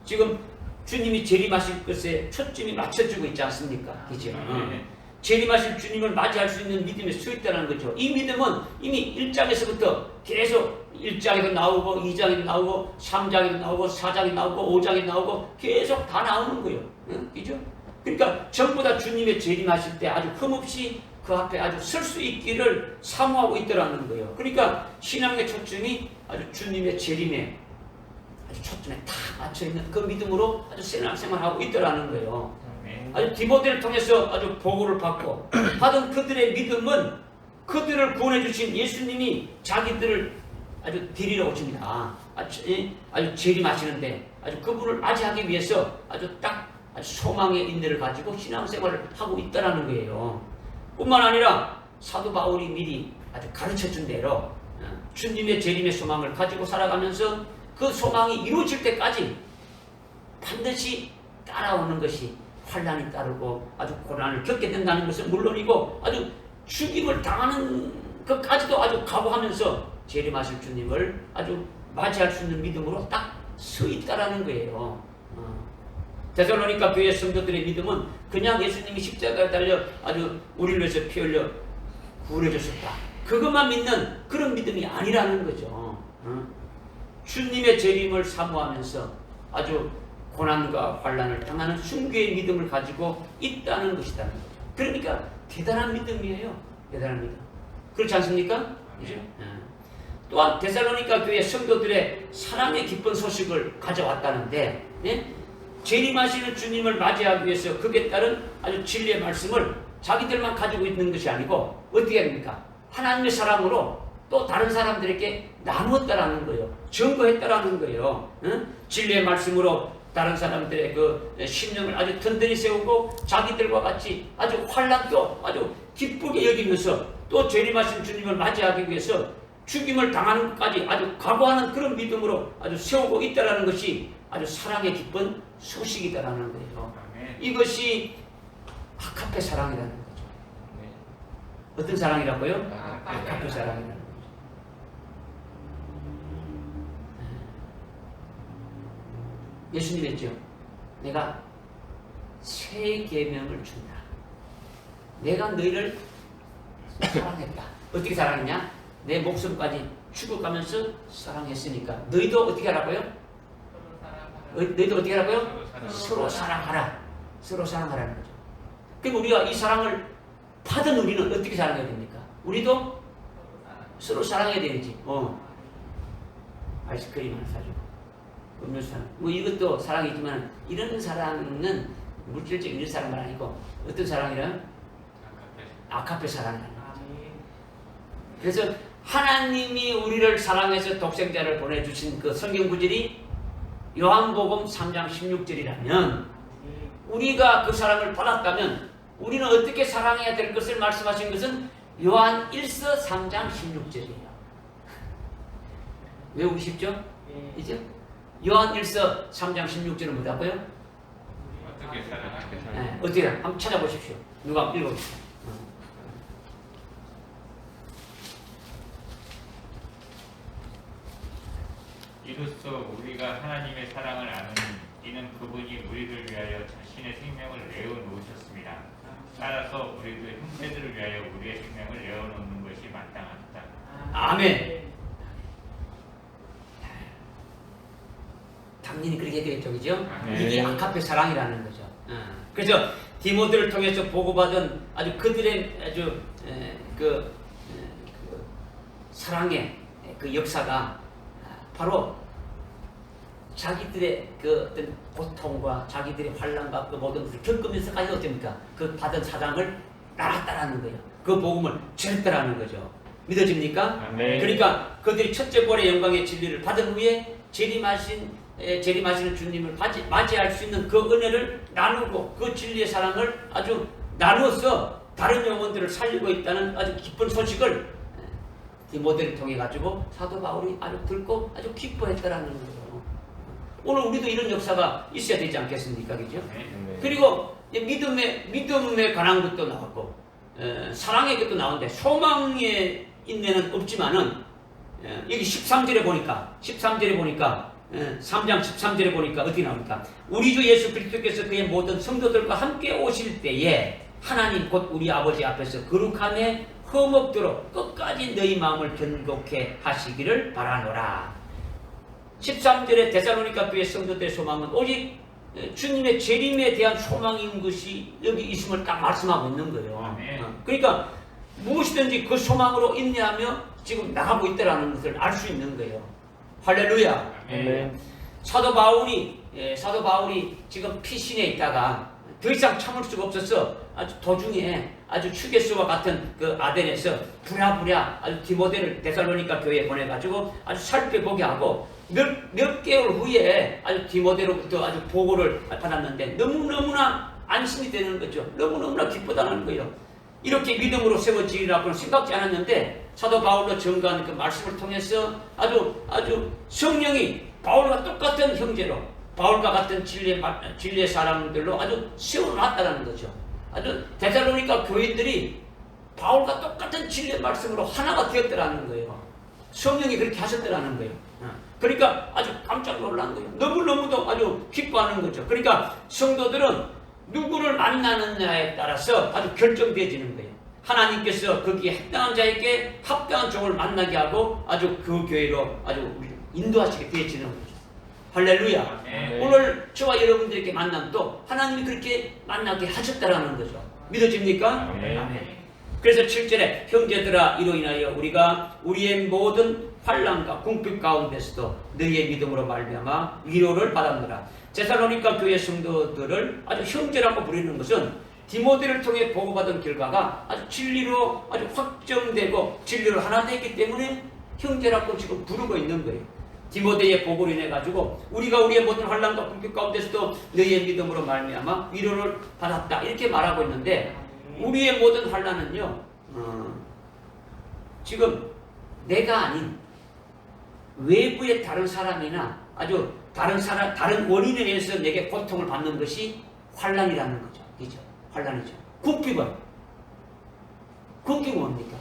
지금 주님이 재림하실 것에 초점이 맞춰지고 있지 않습니까? 그죠? 재림하실 주님을 맞이할 수 있는 믿음에 서 있다는 거죠. 이 믿음은 이미 1장에서부터 계속 1장에도 나오고 2장에도 나오고 3장에도 나오고 4장에도 나오고 5장에도 나오고 계속 다 나오는 거예요. 그죠? 그러니까 전부 다 주님의 재림하실 때 아주 흠없이 그 앞에 아주 설 수 있기를 사모하고 있더라는 거예요. 그러니까 신앙의 초점이 아주 주님의 재림에 아주 초점에 다 맞춰있는 그 믿음으로 아주 신앙생활하고 있더라는 거예요. 아주 디모데를 통해서 아주 보고를 받고 받은 그들의 믿음은 그들을 구원해 주신 예수님이 자기들을 아주 데리러 오십니다. 아주 재림하시는데 아주 그분을 맞이하기 위해서 아주 소망의 인내를 가지고 신앙생활을 하고 있다라는 거예요. 뿐만 아니라 사도 바울이 미리 아주 가르쳐준 대로 주님의 재림의 소망을 가지고 살아가면서 그 소망이 이루어질 때까지 반드시 따라오는 것이 환난이 따르고 아주 고난을 겪게 된다는 것은 물론이고 아주 죽임을 당하는 것까지도 아주 각오하면서 재림하실 주님을 아주 맞이할 수 있는 믿음으로 딱 서 있다라는 거예요. 데살로니가 교회 성도들의 믿음은 그냥 예수님이 십자가에 달려 아주 우리를 위해서 피 흘려 구원해줬었다. 그것만 믿는 그런 믿음이 아니라는 거죠. 주님의 재림을 사모하면서 아주 고난과 환난을 당하는 순교의 믿음을 가지고 있다는 것이라는 거죠. 그러니까 대단한 믿음이에요. 대단한 믿음. 그렇지 않습니까? 그죠? 또한 데살로니가 교회 성도들의 사랑의 기쁜 소식을 가져왔다는데 재림하시는 주님을 맞이하기 위해서 그에 따른 아주 진리의 말씀을 자기들만 가지고 있는 것이 아니고 어떻게 합니까? 하나님의 사랑으로 또 다른 사람들에게 나누었다라는 거예요. 증거했다라는 거예요. 응? 진리의 말씀으로 다른 사람들의 그 심령을 아주 든든히 세우고 자기들과 같이 아주 환락도 아주 기쁘게 여기면서 또 재림하신 주님을 맞이하기 위해서 죽임을 당하는 것까지 아주 각오하는 그런 믿음으로 아주 세우고 있다라는 것이 아주 사랑의 기쁜 소식이다라는 거예요. 아멘. 이것이 아카페 사랑이라는 거죠. 네. 어떤 사랑이라고요? 아카페 아카페 사랑이라는 거죠. 예수님 했죠. 내가 새 계명을 준다. 내가 너희를 사랑했다. 어떻게 사랑했냐? 내 목숨까지 죽어가면서 사랑했으니까 너희도 어떻게 하라고요? 너희도 어떻게 하라고요? 서로 사랑하라. 서로 사랑하라는 거죠. 그럼 우리가 이 사랑을 받은 우리는 어떻게 사랑해야 됩니까? 우리도 서로 사랑해야 되지. 아이스크림 하나 사주고 음료수 사랑. 뭐 이것도 사랑이지만 이런 사랑은 물질적인 이런 사랑은 아니고 어떤 사랑이란? 아카페 사랑이라는 거죠. 그래서 하나님이 우리를 사랑해서 독생자를 보내주신 그 성경 구절이 요한복음 3장 16절이라면 우리가 그 사랑을 받았다면 우리는 어떻게 사랑해야 될 것을 말씀하신 것은 요한 1서 3장 16절이에요. 외우기 쉽죠? 이제 요한 1서 3장 16절은 뭐라고요? 어떻게 살아가게 네, 어떻게 한번 찾아보십시오. 누가 읽어보십시오. 이로써 우리가 하나님의 사랑을 아는 이는 그분이 우리를 위하여 자신의 생명을 내어놓으셨습니다. 따라서 우리도 형제들을 위하여 우리의 생명을 내어놓는 것이 마땅하다. 아멘. 당연히 그렇게 되겠죠, 그죠? 이게 아카페 사랑이라는 거죠. 그래서 디모데를 통해서 보고받은 아주 그들의 아주 그 사랑의 그 역사가 바로 자기들의 그 어떤 고통과 자기들의 환난과 그 모든 것을 겪으면서까지 어떻습니까? 그 받은 사랑을 나눴다라는 거예요. 그 복음을 전했다라는 거죠. 믿어집니까? 네. 그러니까 그들이 첫째 볼의 영광의 진리를 받은 후에 재림하시는 주님을 맞이할 수 있는 그 은혜를 나누고 그 진리의 사랑을 아주 나누어서 다른 영혼들을 살리고 있다는 아주 기쁜 소식을 디모데를 통해 가지고 사도 바울이 아주 듣고 아주 기뻐했다라는 거예요. 오늘 우리도 이런 역사가 있어야 되지 않겠습니까, 그죠? 그리고 믿음에 관한 것도 나왔고 사랑의 것도 나오는데 소망의 인내는 없지만은 여기 13절에 보니까 3장 13절에 보니까 어떻게 나옵니까? 우리 주 예수 그리스도께서 그의 모든 성도들과 함께 오실 때에 하나님 곧 우리 아버지 앞에서 거룩함에 흠없도록 끝까지 너희 마음을 견고케 하시기를 바라노라. 13절에 데살로니가 교회 성도들의 소망은 오직 주님의 재림에 대한 소망인 것이 여기 있음을 딱 말씀하고 있는 거예요. 그러니까 무엇이든지 그 소망으로 인내하며 지금 나가고 있다는 것을 알 수 있는 거예요. 할렐루야. 사도 바울이 지금 피신에 있다가 더 이상 참을 수가 없어서 아주 도중에 아주 휴게소와 같은 그 아덴에서 부랴부랴 아주 디모데를 데살로니가 교회에 보내가지고 아주 살펴보게 하고 몇 개월 후에 아주 디모데로부터 아주 보고를 받았는데 너무너무나 안심이 되는 거죠. 너무너무나 기쁘다는 거예요. 이렇게 믿음으로 세워지리라고는 생각지 않았는데 사도 바울로 증거한 그 말씀을 통해서 아주 성령이 바울과 똑같은 형제로 바울과 같은 진리의 사람들로 아주 세워놨다는 거죠. 아주 데살로니가 교인들이 바울과 똑같은 진리의 말씀으로 하나가 되었다는 거예요. 성령이 그렇게 하셨다는 거예요. 그러니까 아주 깜짝 놀란 거예요. 너무너무도 아주 기뻐하는 거죠. 그러니까 성도들은 누구를 만나느냐에 따라서 아주 결정되어지는 거예요. 하나님께서 거기에 합당한 자에게 합당한 종을 만나게 하고 아주 그 교회로 아주 인도하시게 되어지는 거죠. 할렐루야. 오늘 저와 여러분들에게 만남도 하나님이 그렇게 만나게 하셨다라는 거죠. 믿어집니까? 아멘. 그래서 7절에 형제들아 이로 인하여 우리가 우리의 모든 환난과 궁핍 가운데서도 너희의 믿음으로 말미암아 위로를 받았노라. 데살로니가 교회 성도들을 아주 형제라고 부르는 것은 디모데를 통해 보고받은 결과가 아주 진리로 아주 확정되고 진리로 하나 되기 때문에 형제라고 지금 부르고 있는 거예요. 디모데의 보고로 인해 가지고 우리가 우리의 모든 환난과 궁핍 가운데서도 너희의 믿음으로 말미암아 위로를 받았다 이렇게 말하고 있는데 우리의 모든 환난은요 지금 내가 아닌 외부의 다른 사람이나 아주 다른 원인에 의해서 내게 고통을 받는 것이 환난이라는 거죠. 그죠? 환난이죠. 궁핍은 뭡니까?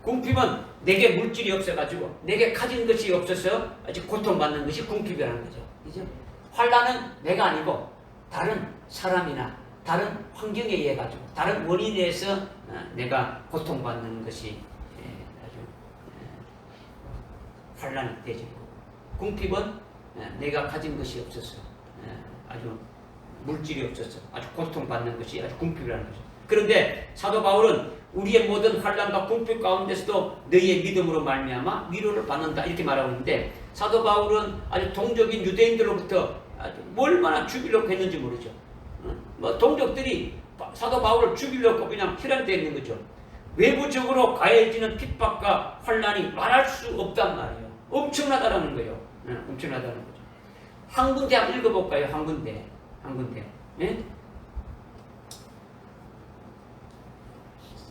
궁핍은 내게 물질이 없어가지고 내게 가진 것이 없어서 아주 고통받는 것이 궁핍이라는 거죠. 그죠? 환난은 내가 아니고 다른 사람이나 다른 환경에 의해 가지고 다른 원인에 의해서 내가 고통받는 것이 아주 환난이 되죠. 궁핍은 내가 가진 것이 없어서 아주 물질이 없어서 아주 고통받는 것이 아주 궁핍이라는 거죠. 그런데 사도 바울은 우리의 모든 환난과 궁핍 가운데서도 너희의 믿음으로 말미암아 위로를 받는다 이렇게 말하고 있는데 사도 바울은 아주 동족인 유대인들로부터 아주 얼마나 죽이려고 했는지 모르죠. 뭐 동족들이 사도 바울을 죽이려고 그냥 혈안되어 있는 거죠. 외부적으로 가해지는 핍박과 환난이 말할 수 없단 말이에요. 엄청나다라는 거예요. 엄청나다는 거죠. 한 군데 한번 읽어볼까요? 한 군데. 네?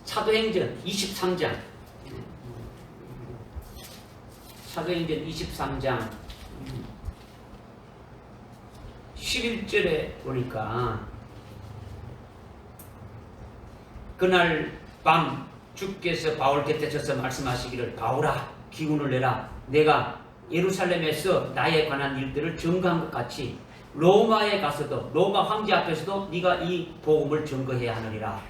사도행전 23장. 사도행전 23장 11절에 보니까 그날 밤 주께서 바울 곁에 서서 말씀하시기를 바울아 기운을 내라 내가 예루살렘에서 나에 관한 일들을 증거한 것 같이 로마에 가서도 로마 황제 앞에서도 네가 이 복음을 증거해야 하느니라.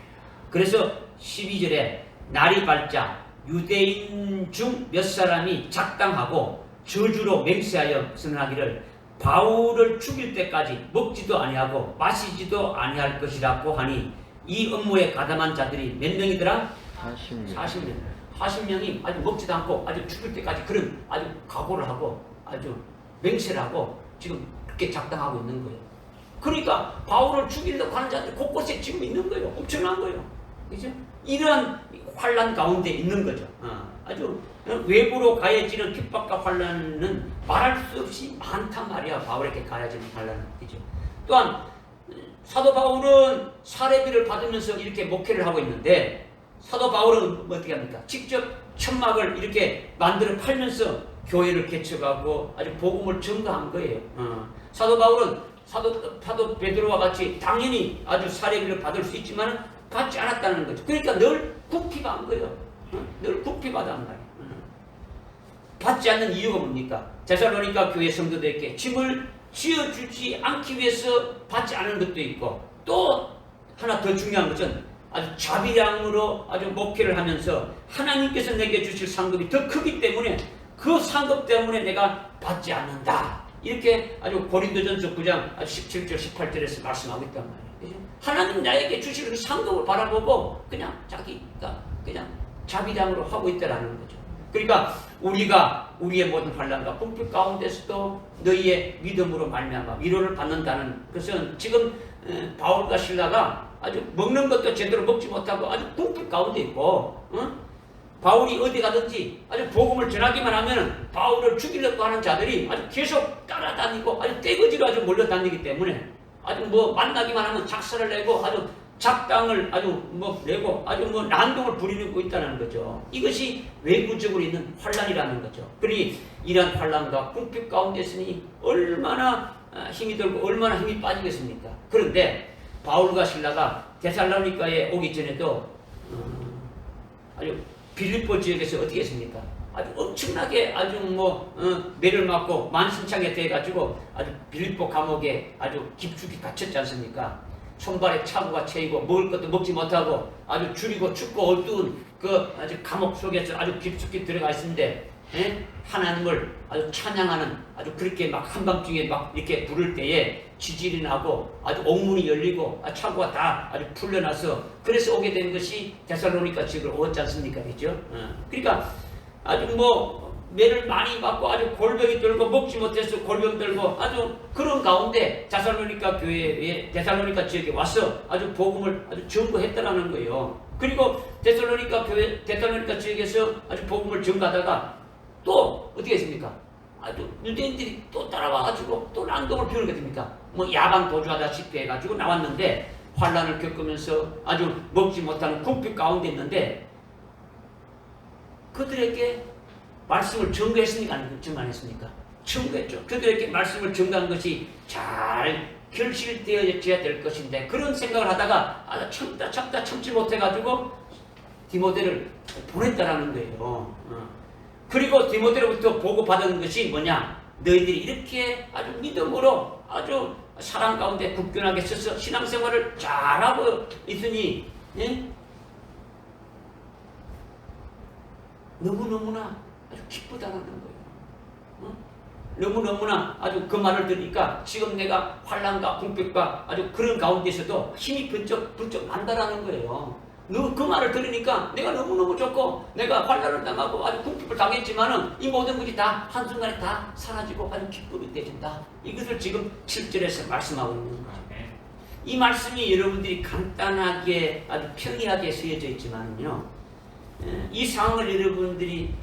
그래서 12절에 날이 밝자 유대인 중 몇 사람이 작당하고 저주로 맹세하여 선언하기를 바울을 죽일 때까지 먹지도 아니하고 마시지도 아니할 것이라고 하니 이 업무에 가담한 자들이 몇 명이더라? 40명. 40명이 아주 먹지도 않고 아주 죽을 때까지 그런 아주 각오를 하고 아주 맹세를 하고 지금 그렇게 작당하고 있는 거예요. 그러니까 바울을 죽이려고 하는 자들이 곳곳에 지금 있는 거예요. 엄청난 거예요. 그죠? 이러한 환난 가운데 있는 거죠. 아주 외부로 가해지는 핍박과 환난은 말할 수 없이 많단 말이야. 바울에게 가해지는 환난은. 그죠? 또한 사도 바울은 사례비를 받으면서 이렇게 목회를 하고 있는데 사도 바울은 어떻게 합니까? 직접 천막을 이렇게 만들어 팔면서 교회를 개척하고 아주 복음을 증거한 거예요. 사도 바울은 사도 베드로와 같이 당연히 아주 사례비를 받을 수 있지만 받지 않았다는 거죠. 그러니까 늘 궁핍한 거예요. 늘 궁핍하단 말이에요. 받지 않는 이유가 뭡니까? 데살로니가 교회 성도들에게 짐을 지어주지 않기 위해서 받지 않은 것도 있고 또 하나 더 중요한 것은 아주 자비량으로 아주 목회를 하면서 하나님께서 내게 주실 상급이 더 크기 때문에 그 상급 때문에 내가 받지 않는다. 이렇게 아주 고린도전서 9장 17절 18절에서 말씀하고 있단 말이에요. 하나님 나에게 주실 그 상급을 바라보고 그냥 자기가 그냥 자비량으로 하고 있다라는 거죠. 그러니까 우리가 우리의 모든 환난과 궁핍 가운데서도 너희의 믿음으로 말미암아 위로를 받는다는 것은 지금 바울과 실라가 아주 먹는 것도 제대로 먹지 못하고 아주 궁핍 가운데 있고 바울이 어디 가든지 아주 복음을 전하기만 하면 바울을 죽이려고 하는 자들이 아주 계속 따라다니고 아주 떼거지로 아주 몰려다니기 때문에 아주 뭐 만나기만 하면 작사를 내고 아주 작당을 아주 뭐 내고 아주 뭐 난동을 부리고 있다는 거죠. 이것이 외부적으로 있는 환난이라는 거죠. 그러니 이러한 환난과 궁핍 가운데 있으니 얼마나 힘이 들고 얼마나 힘이 빠지겠습니까? 그런데 바울과 실라가 데살로니가에 오기 전에도 아주 빌립보 지역에서 어떻게 했습니까? 아주 엄청나게 아주 매를 맞고 만신창에 돼가지고 아주 빌립보 감옥에 아주 깊숙이 갇혔지 않습니까? 손발에 차고가 채이고 먹을 것도 먹지 못하고 아주 줄이고 춥고 어두운 그 아주 감옥 속에서 아주 깊숙이 들어가 있는데 하나님을 아주 찬양하는 아주 그렇게 막 한밤중에 막 이렇게 부를 때에 지질이 나고 아주 옥문이 열리고 차고가 다 아주 풀려나서 그래서 오게 된 것이 데살로니가 지역을 오지 않습니까? 그죠? 그러니까 아주 매를 많이 받고 아주 골병이 들고 먹지 못해서 골병 들고 아주 그런 가운데 데살로니가 교회에 데살로니가 지역에 와서 아주 복음을 아주 전거했다라는 거예요. 그리고 데살로니가 지역에서 아주 복음을 전가하다가 또 어떻게 했습니까? 아주 유대인들이 또 따라와가지고 또 난동을 피우는 게 됩니까? 뭐 야반 도주하다시피 해가지고 나왔는데 환란을 겪으면서 아주 먹지 못하는 궁핍 가운데 있는데 그들에게 말씀을 전거했습니까? 아니면 전거 안 했습니까? 전거했죠. 그들에게 말씀을 전거한 것이 잘 결실되어져야 될 것인데 그런 생각을 하다가 참다 참지 못해가지고 디모데를 보냈다라는 거예요. 그리고 디모데로부터 보고받은 것이 뭐냐? 너희들이 이렇게 아주 믿음으로 아주 사랑 가운데 굳건하게 서서 신앙생활을 잘하고 있으니 예? 너무너무나 아주 기쁘다는 거예요. 너무너무나 아주 그 말을 들으니까 지금 내가 환난과 궁핍과 아주 그런 가운데서도 힘이 번쩍 난다라는 거예요. 그 말을 들으니까 내가 너무너무 좋고 내가 환난을 당하고 아주 궁핍을 당했지만은 이 모든 것이 다 한순간에 다 사라지고 아주 기쁨이 되진다. 이것을 지금 7절에서 말씀하고 있는 거죠. 이 말씀이 여러분들이 간단하게 아주 평이하게 쓰여져 있지만요. 이 상황을 여러분들이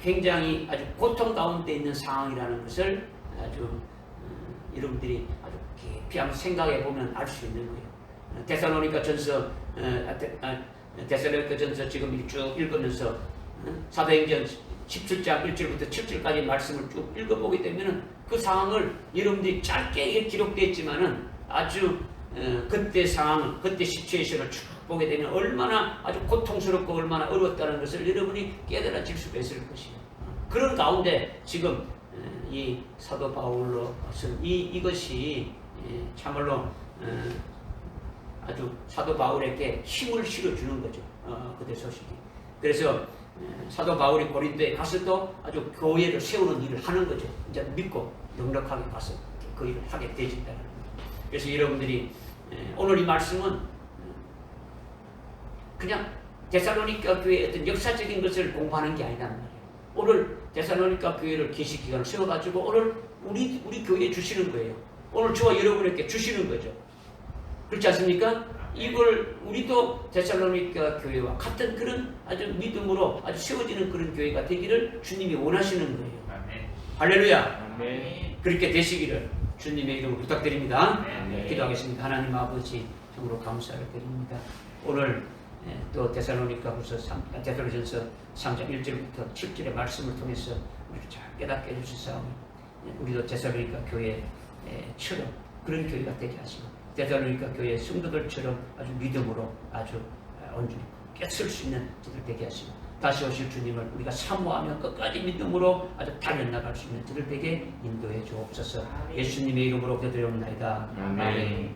굉장히 아주 고통 가운데 있는 상황이라는 것을 아주 여러분들이 아주 깊이 한번 생각해 보면 알 수 있는 거예요. 데살로니가 전서 지금 쭉 읽으면서 사도행전 17장 1절부터 7절까지 말씀을 쭉 읽어보게 되면 그 상황을 여러분들이 짧게 기록되어 있지만은 아주 그때 상황, 그때 시츄에이션을 쭉 보게 되면 얼마나 아주 고통스럽고 얼마나 어려웠다는 것을 여러분이 깨달아질 수가 있을 것이에요. 그런 가운데 지금 이 사도 바울로서는 이것이 참말로 아주 사도 바울에게 힘을 실어주는 거죠. 그때 소식이. 그래서 사도 바울이 고린도에 가서도 아주 교회를 세우는 일을 하는 거죠. 이제 믿고 넉넉하게 가서 그 일을 하게 되진다는 거죠. 그래서 여러분들이 오늘 이 말씀은 그냥 데살로니가 교회의 어떤 역사적인 것을 공부하는 게 아니란 말이에요. 오늘 데살로니가 교회를 계시기간을 세워가지고 오늘 우리 교회에 주시는 거예요. 오늘 저와 여러분에게 주시는 거죠. 그렇지 않습니까? 이걸 우리도 데살로니가 교회와 같은 그런 아주 믿음으로 아주 세워지는 그런 교회가 되기를 주님이 원하시는 거예요. 할렐루야. 그렇게 되시기를 주님의 이름으로 부탁드립니다. 기도하겠습니다. 하나님 아버지 정으로 감사를 드립니다. 오늘 또 데살로니가전서 3장 1절부터 7절의 말씀을 통해서 우리를 잘 깨닫게 해주시사오니 우리도 데살로니가 교회처럼 그런 교회가 되게 하시고 데살로니가 교회 성도들처럼 아주 믿음으로 아주 온전히 깨쓸 수 있는 저들 되게 하시고 다시 오실 주님을 우리가 사모하며 끝까지 믿음으로 아주 달려나갈 수 있는 저들 되게 인도해 주옵소서. 예수님의 이름으로 기도드리옵나이다. 아멘.